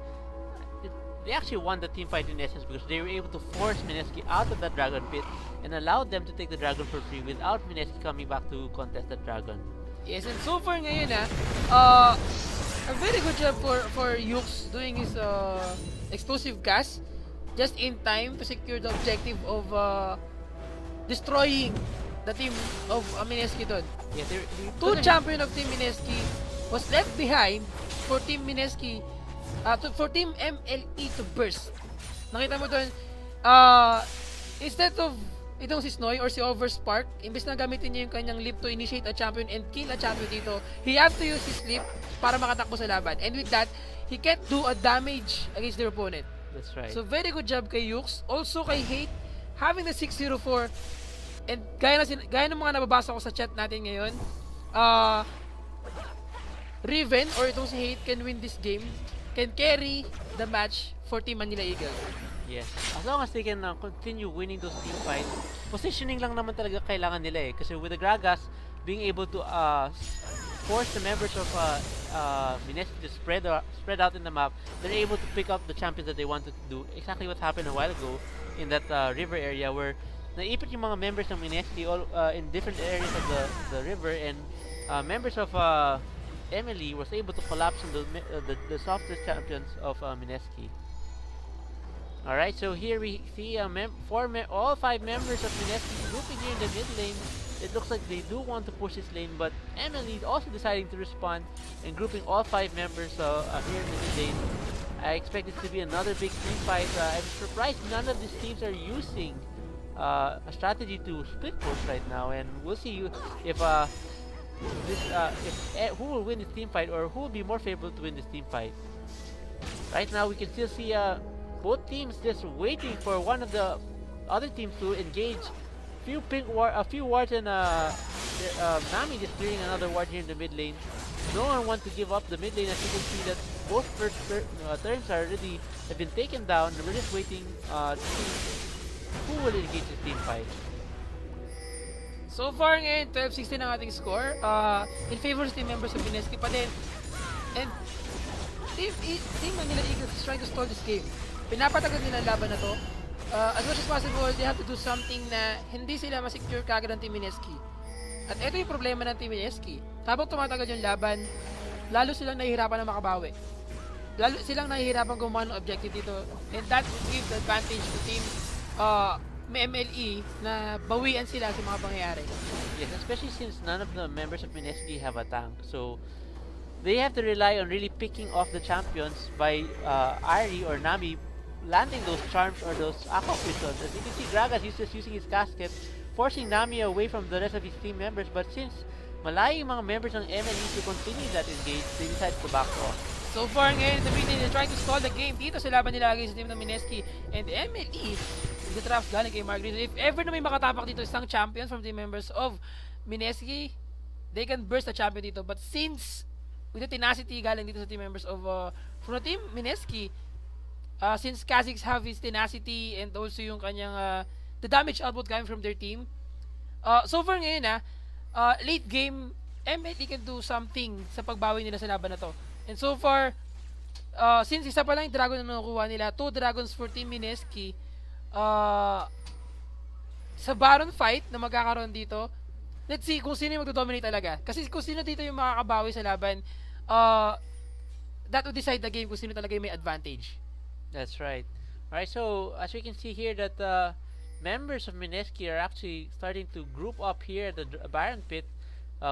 won the team fight in essence because they were able to force Mineski out of that dragon pit and allowed them to take the dragon for free without Mineski coming back to contest the dragon. Yes, and so far ngayon a very good job for Yux doing his explosive cast just in time to secure the objective of destroying the team of Mineski doon. Yeah, 2 champion of Team Mineski was left behind for Team Mineski, for Team MLE to burst. Nakita mo doon, instead of itong si Snoy or si Overspark, imbes na gamitin niya yung kanyang leap to initiate a champion and kill a champion dito, he have to use his leap para makatakbo sa laban. And with that, he can't do a damage against their opponent. That's right. So very good job kay Yux. Also kay Hate, having the 604. And gaya ng mga nababasa ko sa chat natin ngayon, Riven or itong si Hate can win this game, can carry the match for Team Manila Eagles. Yes. As long as they can continue winning those team fights, positioning lang naman talaga kailangan nila eh. Kasi with the Gragas being able to force the members of Mineski to spread out in the map, they're able to pick up the champions that they wanted to do. Exactly what happened a while ago in that river area where naipit yung mga members ng Mineski all in different areas of the river, and members of Emily was able to collapse on the softest champions of Mineski. Alright, so here we see all 5 members of Mineski grouping here in the mid lane. It looks like they do want to push this lane, but Emily is also deciding to respond and grouping all 5 members here in the mid lane. I expect this to be another big team fight. I'm surprised none of these teams are using a strategy to split push right now, and we'll see if who will win this team fight, or who will be more favorable to win this team fight. Right now, we can still see both teams just waiting for one of the other teams to engage. A few wards, and Nami just clearing another ward here in the mid lane. No one wants to give up the mid lane, as you can see that both turns are already have been taken down. We're just waiting to see who will engage this team fight. So far ngayon, 12-16 ang ating score. In favor sa team members of Mineski pa din. And Team Manila Eagles is trying to stall this game. Pinapatagal nila ang laban na to. As much as possible, they have to do something na hindi sila masecure kagad ng Team Mineski. At ito yung problema ng Team Mineski. Habang tumatagal yung laban, lalo silang nahihirapan na makabawi. Lalo silang nahihirapan gumawa ng objective dito. And that would give the advantage to Team MLE na bawian sila sa mga pangyayari. Yes, especially since none of the members of Mineski have a tank. So, they have to rely on really picking off the champions by Ari or Nami landing those charms or those aqua crystals. As you can see, Gragas is just using his casket, forcing Nami away from the rest of his team members. But since malayo yung mga members ng MLE to continue that engage, they decided to back off. So far ngayon, in the beginning, they're trying to stall the game. Dito sa laban nila against the team ng Mineski and the MLE. The traps galing kay Mark Green. If ever na may makatapak dito isang champion from the members of Mineski, they can burst the champion dito. But since with the tenacity galing dito sa team members of from the team Mineski, since Kha'Zix have his tenacity and also yung kanyang the damage output coming from their team, so far ngayon late game MLE can do something sa pagbawi nila sa laban na to. And so far, since isa pa lang yung dragon na nakukuha nila, 2 dragons for team Mineski, sa Baron fight na magkakaroon dito, let's see kung sino yung magdodominate talaga. Kasi kung sino dito yung makakabawi sa laban, that would decide the game kung sino talaga yung may advantage. That's right. Alright, so as we can see here that members of Mineski are actually starting to group up here at the Baron pit,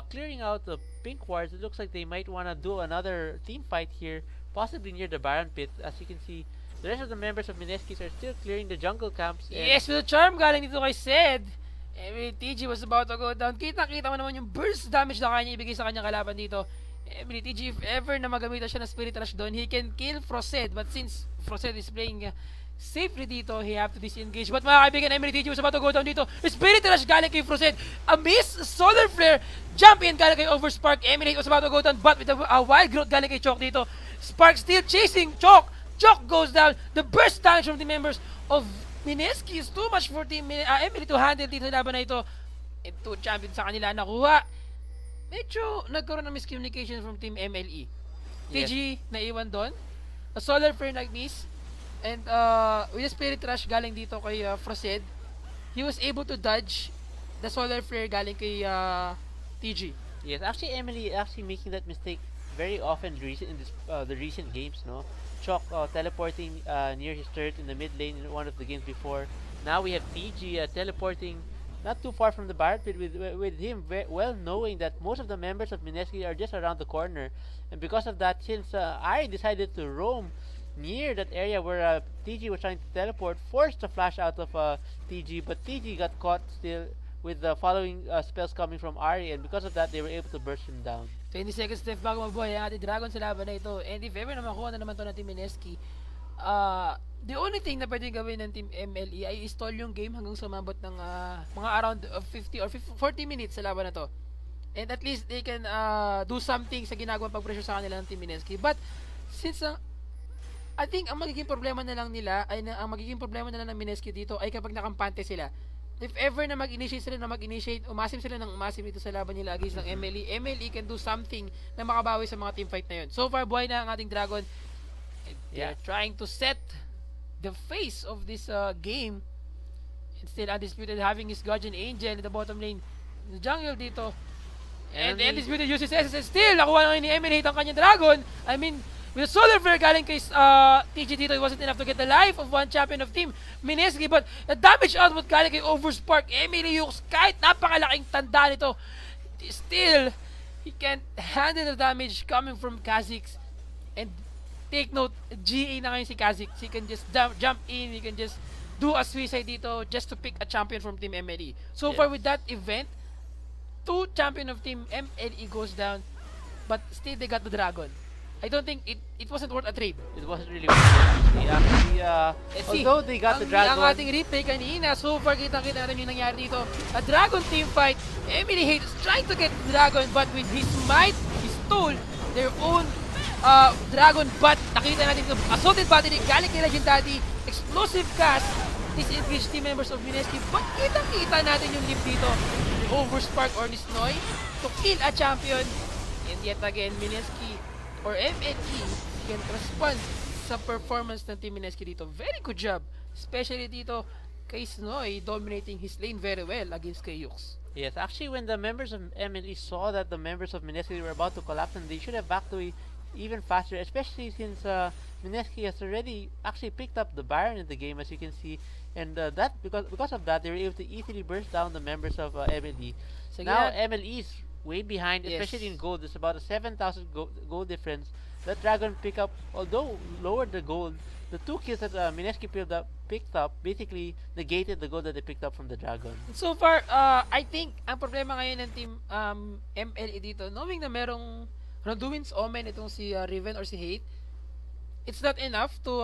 clearing out the pink wards. It looks like they might want to do another team fight here, possibly near the Baron pit. As you can see, the rest of the members of Mineski are still clearing the jungle camps. Yes, with the charm galing dito kay Sed. TG was about to go down. Kita-kita mo naman yung burst damage na kanya ibigay sa kanyang kalaban dito. TG, if ever na magamit siya ng Spirit Rush doon, he can kill Frosed. But since Frosed is playing safely dito, he have to disengage. But mga kaibigan, TG was about to go down dito. Spirit Rush galing kay Frosed. A miss, Solar Flare, jump in galing kay Overspark. Eminate was about to go down, but with a Wild Growth galing kay Chok dito. Spark still chasing Chok. Chok goes down. The burst damage from the members of Mineski is too much for Team MLE to handle dito sa laban na ito. And 2 champions sa kanila nakuha. Medyo nagkaroon ng miscommunication from Team MLE. TG naiwan doon. A Solar Flare nag-miss. And with a Spirit Rush galing dito kay Frosed, he was able to dodge the Solar Flare galing kay TG. Yes, actually MLE actually making that mistake very often in the recent games, no? Chok teleporting near his turret in the mid lane in one of the games before. Now we have TG teleporting not too far from the Baron pit with him well knowing that most of the members of Mineski are just around the corner. And because of that, since I decided to roam near that area where TG was trying to teleport, forced the flash out of TG, but TG got caught still with the following spells coming from Ari, and because of that, they were able to burst him down. 20 seconds left bago mabuhay ang ating Dragon sa laban na ito. And if ever na makuha na naman ito ng Team Mineski, the only thing na pwedeng gawin ng Team MLE ay stall yung game hanggang sumabot ng mga around 50 or 40 minutes sa laban na to. And at least they can do something sa ginagawang pag-pressure sa kanila ng Team Mineski. But since I think ang magiging problema na lang nila ay ang magiging problema na lang ng Mineski dito ay kapag nakampante sila. If ever na mag-initiate sila umasim sila ng umasim dito sa laban nila against ng MLE, MLE can do something na makabawi sa mga team fight na yun. So far, buhay na ang ating Dragon. They're trying to set the face of this game. It's still undisputed, having his Guardian Angel in the bottom lane. In the jungle dito. And undisputed uses SSS. Still, nakuha na ni MLE ang kanyang Dragon. I mean, with the Solar Flare galing kay TG dito, it wasn't enough to get the life of one champion of Team Mineski, but the damage output galing kay Overspark, MLE Hughes, kahit napakalaking tanda nito, still, he can't handle the damage coming from Kha'Zix. And take note, GA na ngayon si Kha'Zix. He can just jump in, he can just do a suicide dito just to pick a champion from Team MLE. So far with that event, 2 champion of Team MLE goes down, but still they got the Dragon. I don't think it wasn't worth a trade. It wasn't really worth it. Actually, although they got the Dragon. Ang ating replay kanina, so far kitang-kita natin yung nangyari dito. A Dragon team fight. Emily Hayes trying to get the Dragon, but with his might, he stole their own Dragon. But nakita natin yung assaulted battery, galing kay Legendary, explosive cast, disengaged team members of Mineski. But kitang-kita natin yung leap dito. The Overspark or Nisnoy to kill a champion. And yet again, Mineski or MLE can respond sa performance ng Team Mineski dito. Very good job. Especially dito kay Snoy dominating his lane very well against kay Yux. Yes, actually when the members of MLE saw that the members of Mineski were about to collapse, and they should have backed away even faster, especially since Mineski has already actually picked up the Baron in the game, as you can see, and that because of that they were able to easily burst down the members of MLE. So now MLE is way behind, especially in gold. There's about a 7,000 gold difference. That Dragon pickup, although lowered the gold, the 2 kills that Mineski picked up basically negated the gold that they picked up from the Dragon. So far, I think ang problema ngayon ng Team MLE dito, knowing na merong Ronduin's Omen itong si Riven or si Hate, it's not enough to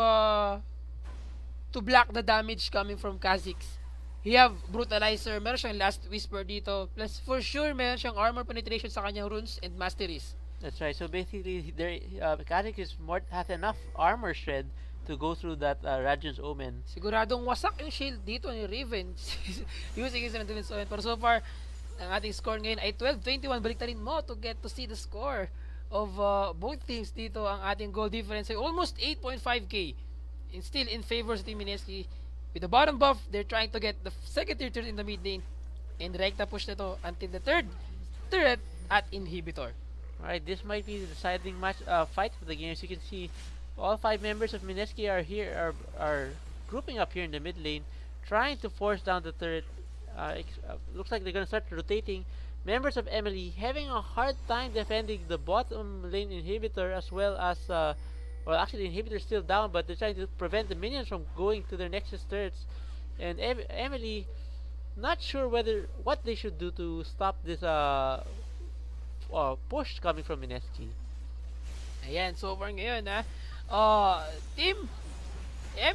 block the damage coming from Kha'Zix. He have Brutalizer, meron siyang Last Whisper dito, plus for sure meron siyang armor penetration sa kanyang runes and masteries. That's right. So basically, Kha'Zix has enough armor shred to go through that Radiant's Omen. Siguradong wasak yung shield dito ni Riven using his Radiant's Omen. Pero so far, ang ating score ngayon ay 12-21. Balik na rin mo to get to see the score of both teams dito. Ang ating goal difference ay almost 8.5k. And still in favor sa Team Mineski. With the bottom buff, they're trying to get the second tier turret in the mid lane. And Rekta push na to until the third turret at Inhibitor. Alright, this might be the deciding match fight for the game. As you can see, all 5 members of Mineski are grouping up here in the mid lane, trying to force down the turret. Looks like they're gonna start rotating. Members of Emily having a hard time defending the bottom lane Inhibitor, as well as well, actually the Inhibitor is still down, but they're trying to prevent the minions from going to their nexus turrets. And Emily not sure what they should do to stop this push coming from Mineski. Ayan, so far ngayon Team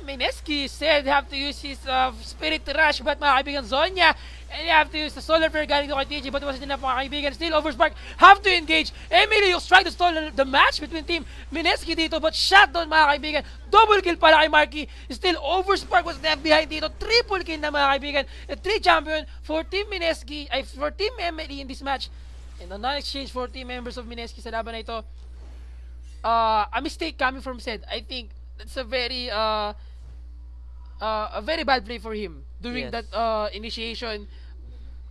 Mineski said have to use his Spirit Rush, but mga kaibigan Zonya, and you have to use the Solar Flare galing to kay TG, but wasn't enough mga kaibigan. Still Overspark have to engage. Emily was trying to stall the match between Team Mineski dito, but shot down mga kaibigan. Double kill pala kay Marky. Still Overspark was left behind dito. Triple kill na mga kaibigan. A 3 champion for Team Mineski, ay for Team MLE in this match. And on exchange for team members of Mineski sa laban na ito, a mistake coming from Zed. I think that's a very bad play for him during that initiation.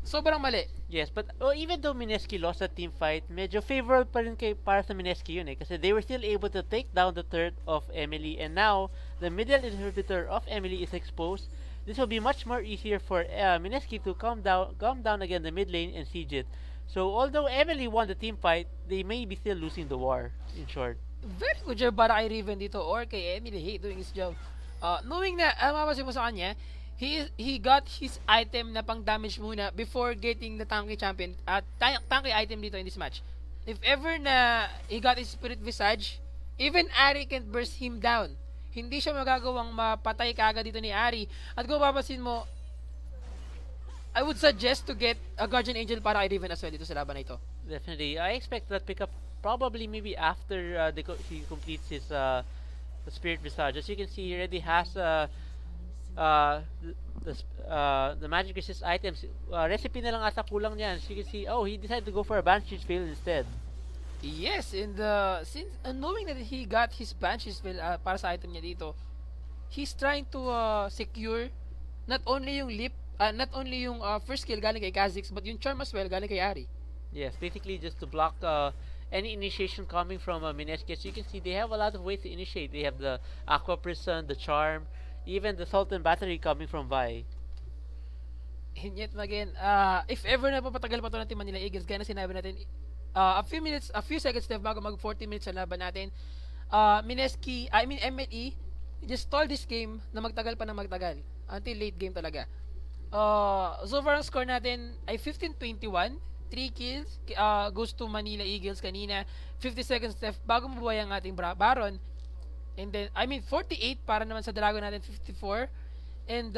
Sobrang mali. Yes, but even though Mineski lost that team fight, medyo favorable pa rin para sa Mineski yun kasi they were still able to take down the turret of Emily, and now the middle inhibitor of Emily is exposed. This will be much more easier for Mineski to calm down again the mid lane and siege it. So although Emily won the team fight, they may be still losing the war, in short. Very good job para kay Riven dito or kay Emily Hay doing his job. Knowing na, mapapansin mo sa kanya, he got his item na pang damage muna before getting the tanky champion at tanky item dito in this match. If ever na he got his Spirit Visage, even Ari can burst him down. Hindi siya magagawang mapatay kaagad dito ni Ari. At kung mapapansin mo, I would suggest to get a Guardian Angel para kay Riven as well dito sa laban na ito. Definitely. I expect that pickup probably maybe after he completes his the Spirit Visage. As you can see, he already has the Magic Resist items. Recipe na lang ata kulang niyan. As you can see, he decided to go for a Banshee's Veil instead. Yes, and since knowing that he got his Banshee's Veil para sa item niya dito, he's trying to secure not only yung leap, not only yung first kill galing kay Kha'Zix, but yung charm as well galing kay Ari. Yes, basically just to block any initiation coming from Mineski. As you can see, they have a lot of ways to initiate. They have the Aqua Prison, the Charm, even the Sultan Battery coming from Vi. And yet again, if ever na papatagal pa ito ng Team Manila Eagles, gaya na sinabi natin, a few seconds left bago mag 40 minutes sa laban natin, MLE just stall this game na magtagal pa ng magtagal until late game talaga. So far ang score natin ay 15-21 3 kills goes to Manila Eagles kanina. 50 seconds left bago mabuhay ang ating Baron. And then, 48 para naman sa Dragon natin, 54. And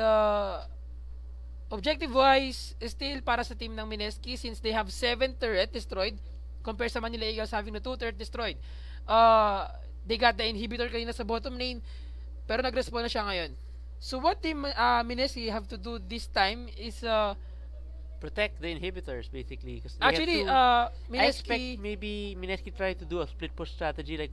objective-wise, still para sa team ng Mineski since they have 7 turret destroyed compared sa Manila Eagles having the 2 turret destroyed. They got the inhibitor kanina sa bottom lane, pero nag-respawn na siya ngayon. So what team Mineski have to do this time is protect the inhibitors basically. Actually, I expect maybe Mineski try to do a split push strategy like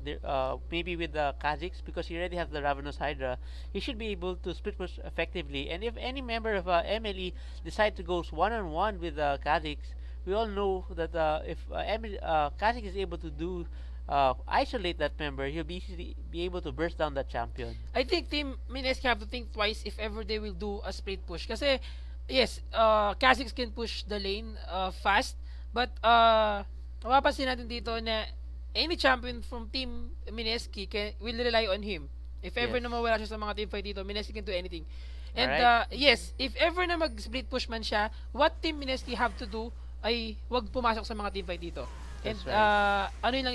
maybe with the Kha'Zix, because he already has the Ravenous Hydra. He should be able to split push effectively. And if any member of MLE decide to go one-on-one with Kha'Zix, we all know that if Kha'Zix is able to do isolate that member, he'll be able to burst down that champion. I think Team Mineski have to think twice if ever they will do a split push. Kasi, yes, Kha'Zix can push the lane fast, but mapapansin natin dito na any champion from Team Mineski will rely on him. If ever na mawala siya sa mga team fight dito, Mineski can do anything. And yes, if ever na mag-split push man siya, what Team Mineski have to do ay wag pumasok sa mga team fight dito. And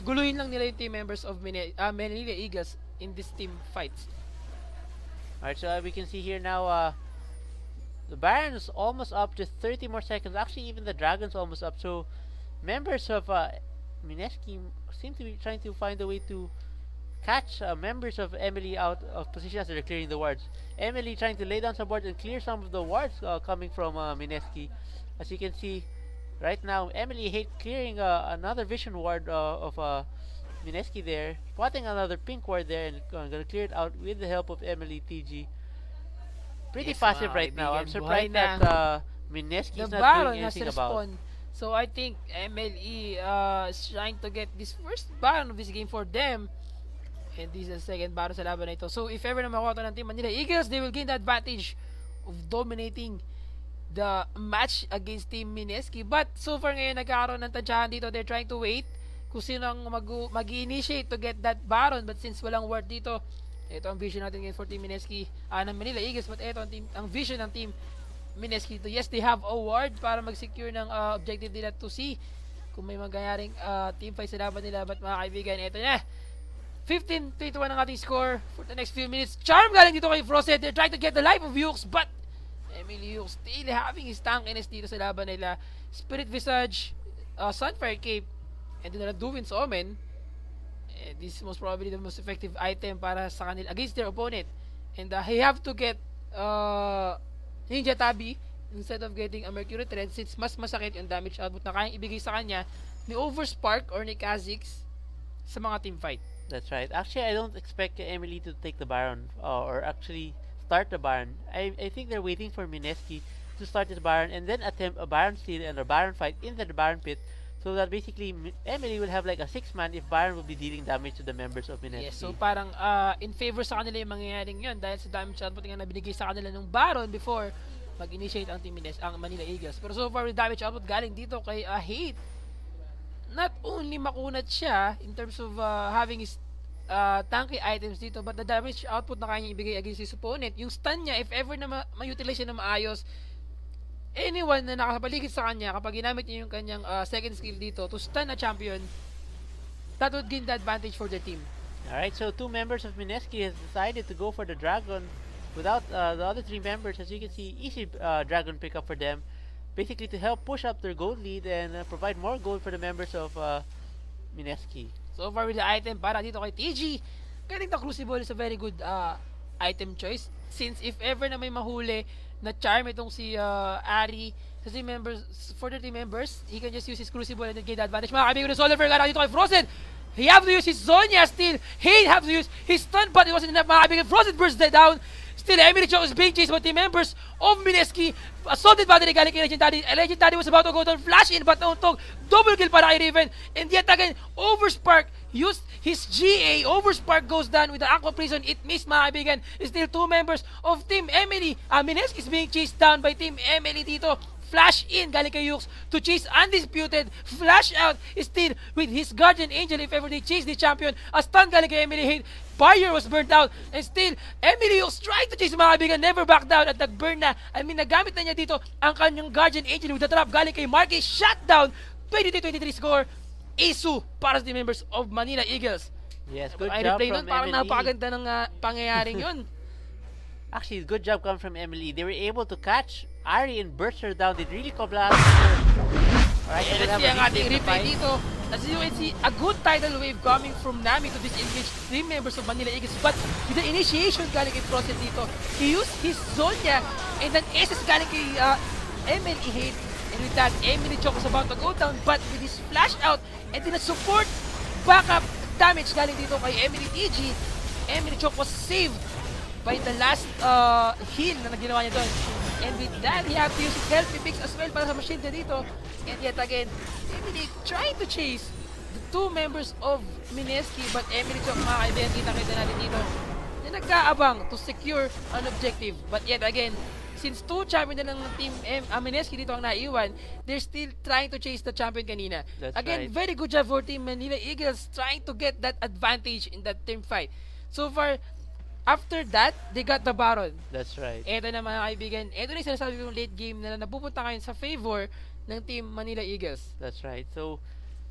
guluhin lang nila yung team members of Manila Eagles in this team fights. Alright, so we can see here now the Baron is almost up, just 30 more seconds. Actually, even the Dragon's almost up. So members of Mineski seem to be trying to find a way to catch members of Emily out of position as they're clearing the wards. Emily trying to lay down some wards and clear some of the wards coming from Mineski. As you can see, right now, Emily hate clearing another vision ward of Mineski there, spotting another pink ward there, and gonna clear it out with the help of Emily TG. Pretty passive right now. I'm surprised that Mineski is not doing anything about it. So I think MLE is trying to get this first Baron of this game for them. And this is the second Baron sa laban na ito. So if ever na makuha ng Team Manila Eagles, they will gain the advantage of dominating the match against Team Mineski. But so far ngayon nagkakaroon ng tansyahan dito. They're trying to wait kung sino ang mag-initiate to get that Baron. But since walang ward dito, ito ang vision natin ngayon for Team Mineski ng Manila Eagles. But ito ang vision ng Team Mineski dito. Yes, they have a ward para mag-secure ng objective nila to see kung may magyayaring team fight sa laban nila. But mga kaibigan, ito na. 15-21 ang ating score for the next few minutes. Charm galing dito kay Frosted. They're trying to get the life of Yux, but Emily Yux still having his tankiness dito sa laban nila. Spirit Visage, Sunfire Cape, and then Duwin's Omen. This is most probably the most effective item para sa kanila against their opponent. And he have to get Ninja Tabi instead of getting a Mercury Tread, since mas masakit yung damage output na kayang ibigay sa kanya ni Overspark or ni Kha'Zix sa mga team fight. That's right. Actually, I don't expect Emily to take the Baron or actually start the Baron. I think they're waiting for Mineski to start the Baron and then attempt a Baron steal and a Baron fight in the Baron pit, so that basically Emily will have like a 6-man if Baron will be dealing damage to the members of Mineski. Yes, so parang in favor sa kanila yung mangyayaring yun dahil sa damage output nga na binigay sa kanila ng Baron before mag-initiate ang Team ang Manila Eagles. Pero so far with damage output galing dito kay Hate, not only makunat siya in terms of having his tanky items dito, but the damage output na kaya niya ibigay against his opponent, yung stun niya, if ever na ma-utilize siya na maayos, anyone na nakapaligid sa kanya, kapag ginamit niya yung kanyang second skill dito to stun a champion, that would gain the advantage for the team. Alright, so 2 members of Mineski has decided to go for the Dragon without the other 3 members. As you can see, easy Dragon pickup for them, basically to help push up their gold lead and provide more gold for the members of Mineski. So far with the item para dito kay TG, galing the Crucible is a very good item choice, since if ever na may mahuli na charm itong si Ari sa team members, for the team members, he can just use his Crucible and then gain the advantage. Mga kaibigan ng Solar Vergara dito kay Frozen, he have to use his Zonya still, he have to use his stun, but it wasn't enough. Mga kaibigan, Frozen burst down. Still, Emily Cho is being chased by team members of Mineski. Assaulted battery galing kay Legendary. Legendary was about to go down, flash in, but nauntog. Double kill para kay Raven. And yet again, Overspark used his GA. Overspark goes down with the Aqua Prison. It missed, mga kaibigan. Still, 2 members of Team Emily. Mineski is being chased down by Team Emily dito. Flash in galing kay Yux to chase Undisputed. Flash out still with his Guardian Angel if ever they chase the champion. A stun galing kay Emily Hate. Barrier was burnt out, and still Emily Yux trying to chase, mga kaibigan, never back down at nag-burn na. Nagamit na niya dito ang kanyang Guardian Angel with the trap galing kay Marky. Shut down 23-23 score. Isu para sa team members of Manila Eagles. Yes, good I job replay from nun, parang MLE. napakaganda ng pangyayaring yun. Actually, good job come from MLE. They were able to catch Ari and burst her down. They really cobbled. Alright, Let's see ang ating replay dito. As you can see, a good tidal wave coming from Nami to disengage team members of Manila Eagles. But with the initiation galing kay Frozen dito, he used his Zonya and then SS galing kay MLE Hate. And with that, Emily Chok was about to go down, but with his flash out and then a support backup damage galing dito kay Emily TG, Emily Chok was saved by the last heal na ginawa niya doon. And with that, he had to use his healthy picks as well para sa machine niya dito. And yet again, Emily trying to chase the two members of Mineski, but Emily Chok, mga kaibigan, kita natin dito na nagkaabang to secure an objective. But yet again, since two champion na ng team Mineski dito ang naiwan, they're still trying to chase the champion kanina. That's Again, right. very good job for team Manila Eagles trying to get that advantage in that team fight. So far, after that, they got the Baron. That's right. Ito na mga kaibigan, ito na yung sinasabi kong late game na napupunta ngayon sa favor ng team Manila Eagles. That's right. So,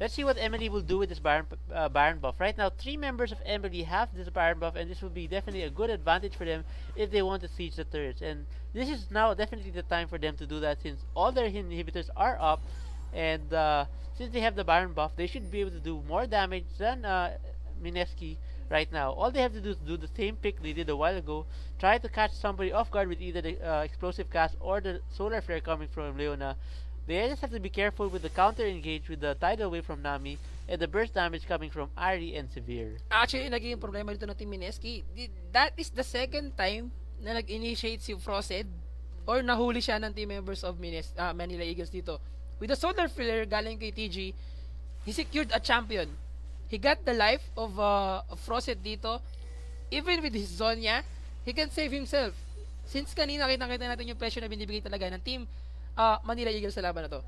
let's see what Emily will do with this Baron buff. Right now, 3 members of Emily have this Baron buff, and this will be definitely a good advantage for them if they want to siege the turrets. And this is now definitely the time for them to do that, since all their inhibitors are up, and since they have the Baron buff, they should be able to do more damage than Mineski right now. All they have to do is do the same pick they did a while ago, try to catch somebody off guard with either the explosive cast or the solar flare coming from Leona. They just have to be careful with the counter engage with the tidal wave from Nami and the burst damage coming from Ari and Severe. Actually, naging problema dito ng team Mineski. That is the second time na nag-initiate si Frosted or nahuli siya ng team members of Manila Eagles dito. With the solar flare galing kay TG, he secured a champion. He got the life of Frosted dito. Even with his Zonya, he can save himself. Since kanina kita natin yung pressure na binibigay talaga ng team Manila Eagles sa laban na to.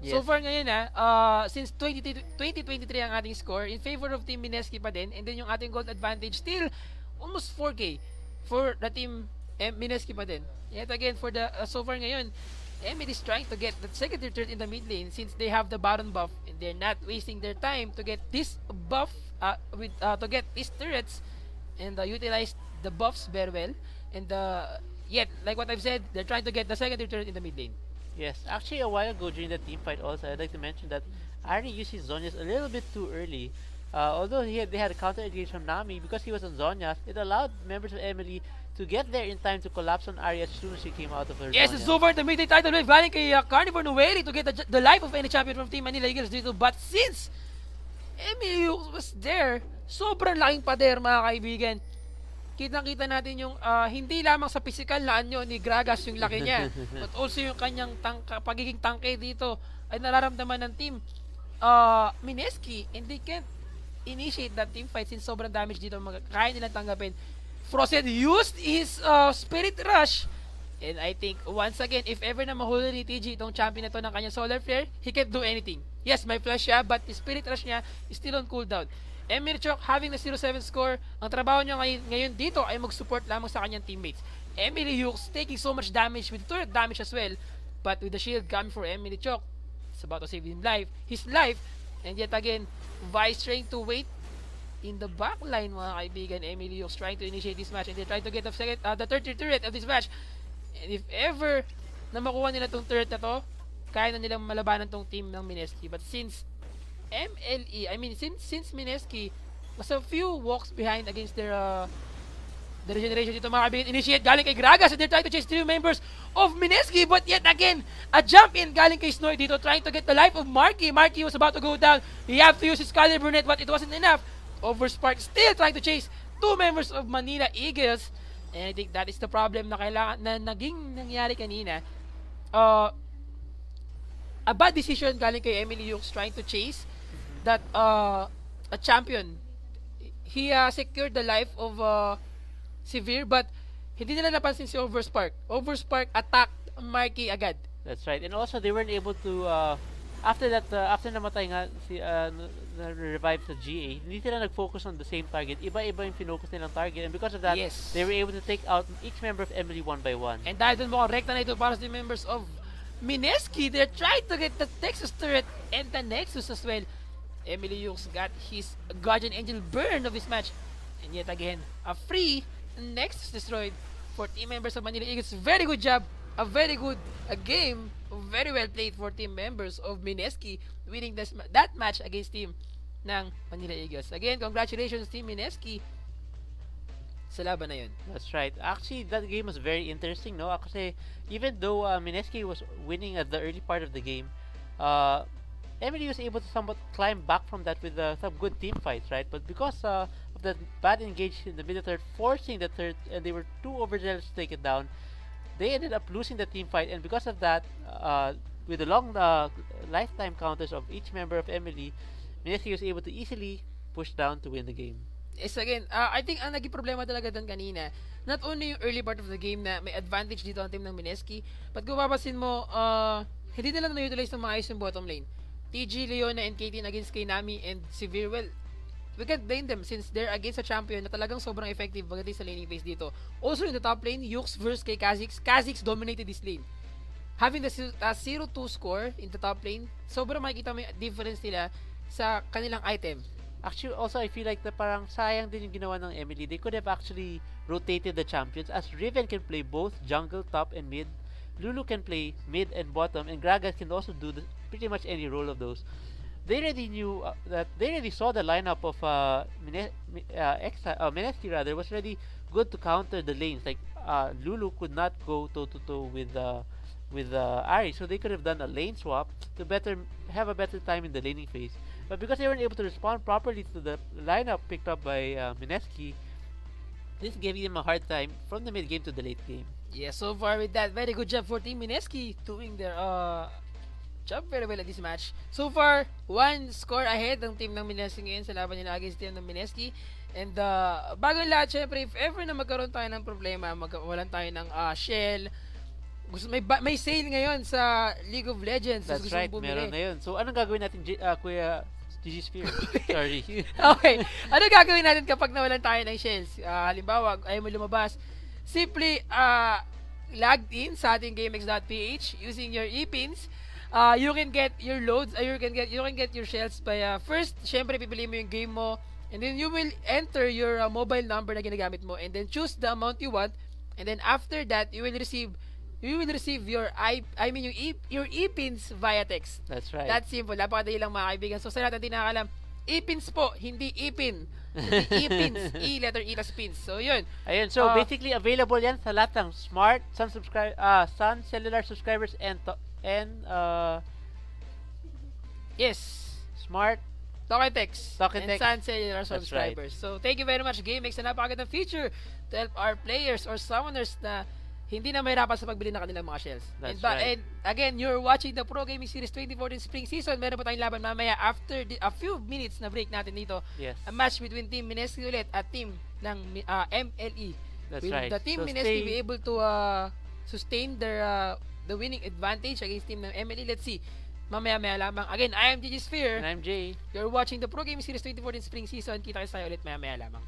Yes. So far ngayon since 2023 ang ating score, in favor of Team Mineski pa din, and then yung ating gold advantage still almost 4k for the team Mineski pa din. Yet again, for the so far ngayon, Emily is trying to get the second or third in the mid lane since they have the Baron buff and they're not wasting their time to get this buff to get these turrets and utilize the buffs very well. And yet, like what I've said, they're trying to get the second or third in the mid lane. Yes, actually a while ago during the team fight also, I'd like to mention that Ari used his Zonyas a little bit too early. Although they had a counter engage from Nami, because he was on Zonyas, it allowed members of Emily to get there in time to collapse on Ari as soon as she came out of her Yes, Zonya. it's over the mid-lane title wave galing kay Carnivore Noeli to get the life of any champion from Team Manila Eagles dito. But since Emily was there, sobrang laking pader mga kaibigan. Kitang-kita natin yung hindi lamang sa physical na anyo ni Gragas yung laki niya, but also yung kanyang pagiging tangke dito ay nararamdaman ng team Mineski, and they can't initiate that team fight since sobrang damage dito kaya nilang tanggapin. Frosted used his Spirit Rush, and I think once again, if ever na mahuli ni TG itong champion na to ng kanyang Solar Flare, he can't do anything. Yes, may flash siya, but the Spirit Rush niya is still on cooldown. Emir Chok having the 0-7 score, ang trabaho niya ngayon dito ay mag-support lamang sa kanyang teammates. Emily Hughes taking so much damage with turret damage as well, but with the shield coming for Emily Chok, it's about to save his life, and yet again, Vice trying to wait in the back line mga kaibigan. Emily Hughes trying to initiate this match, and they're trying to get the third turret of this match, and if ever na makuha nila tong turret na to, kaya na nilang malabanan tong team ng Mineski. But since since Mineski was a few walks behind against their the regeneration dito mga kaibigan, initiate galing kay Gragas, and they're trying to chase 3 members of Mineski, but yet again, a jump in galing kay Snoy dito, trying to get the life of Marky. Marky was about to go down. He have to use his Caliber Net, but it wasn't enough. Overspark still trying to chase 2 members of Manila Eagles, and I think that is the problem na kailangan na naging nangyari kanina. A bad decision galing kay Emily Hughes trying to chase that a champion. He secured the life of Severe, but hindi nila napansin si Overspark. Overspark attacked Marky agad. That's right. And also they weren't able to after that after namatay nga si na-revive sa GA, hindi sila nag-focus on the same target. Iba-iba yung finocus nilang target, and because of that, yes, they were able to take out each member of Emily one by one. And dahil dun mukhang rekta na ito para sa members of Mineski, they're trying to get the Texas turret and the Nexus as well. Emily Hughes got his Guardian Angel burn of his match. And yet again, a free Nexus destroyed for team members of Manila Eagles. Very good job. A very good game. Very well played for team members of Mineski winning that match against team ng Manila Eagles. Again, congratulations Team Mineski sa laban na yun. That's right. Actually, that game was very interesting, no? Kasi even though Mineski was winning at the early part of the game, Emily was able to somewhat climb back from that with some good team fights, right? But because of the bad engage in the middle third, forcing the third, and they were too overzealous to take it down, they ended up losing the team fight. And because of that, with the long lifetime counters of each member of Emily, Mineski was able to easily push down to win the game. Yes, again, I think ang naging problema talaga doon kanina, not only yung early part of the game na may advantage dito ang team ng Mineski, but kung papasin mo, hindi nila na-utilize ng maayos yung bottom lane. TG, Leona, and Katie against kay Nami and Severe, well, we can't blame them since they're against a champion na talagang sobrang effective pagdating sa laning phase dito. Also in the top lane, Yux versus kay Kha'Zix. Kha'Zix dominated this lane. Having the 0-2 score in the top lane, sobrang makikita mo yung difference nila sa kanilang item. Actually, also, I feel like parang sayang din yung ginawa ng Emily. They could have actually rotated the champions, as Riven can play both jungle, top, and mid. Lulu can play mid and bottom, and Gragas can also do pretty much any role of those. They already knew that they already saw the lineup of Mineski rather was already good to counter the lanes. Like Lulu could not go toe to toe with Ari, so they could have done a lane swap to have a better time in the laning phase. But because they weren't able to respond properly to the lineup picked up by Mineski, this gave them a hard time from the mid game to the late game. Yeah, so far with that, very good job for Team Mineski doing their job very well at this match. So far, one score ahead ng team ng Mineski ngayon sa laban nila against team ng Mineski. And bago yung lahat, syempre, if ever na magkaroon tayo ng problema, walan tayo ng shell, may sale ngayon sa League of Legends. That's right, meron na yun. So, anong gagawin natin, Kuya GG.Sphere? Sorry. Okay. Anong gagawin natin kapag nawalan tayo ng shells? Halimbawa, ayaw mo lumabas, simply logged in sa ating gamex.ph using your e-pins. You can get your loads, you can get your shells by first, syempre pipiliin mo yung game mo, and then you will enter your mobile number na ginagamit mo, and then choose the amount you want, and then after that you will receive your your e-pins via text. That's right. That's simple. Napakadali lang mga kaibigan. So sa lahat na nakakalam, e-pins po, hindi e-pin. Hindi e-pins. E, letter E, tas pins. So yun. Ayun. So basically available yan sa lahat ng Smart, Sun Cellular subscribers and yes, Smart, Talk and Text, and Sun Cellular subscribers. Right. So thank you very much GameX na napakagandang feature to help our players or summoners na hindi na mahirapan sa pagbili ng kanilang mga shells. That's right. And again, you're watching the Pro Gaming Series 2014 Spring Season. Meron pa tayong laban mamaya after a few minutes na break natin dito. Yes. A match between Team Mineski ulit at team ng MLE. That's Will right. the Team Mineski be able to sustain their the winning advantage against team ng MLE? Let's see. Mamaya-maya lamang. Again, I am GG.Sphere. And I'm Jay. You're watching the Pro Gaming Series 2014 Spring Season. Kita kayo ulit mamaya-maya lamang.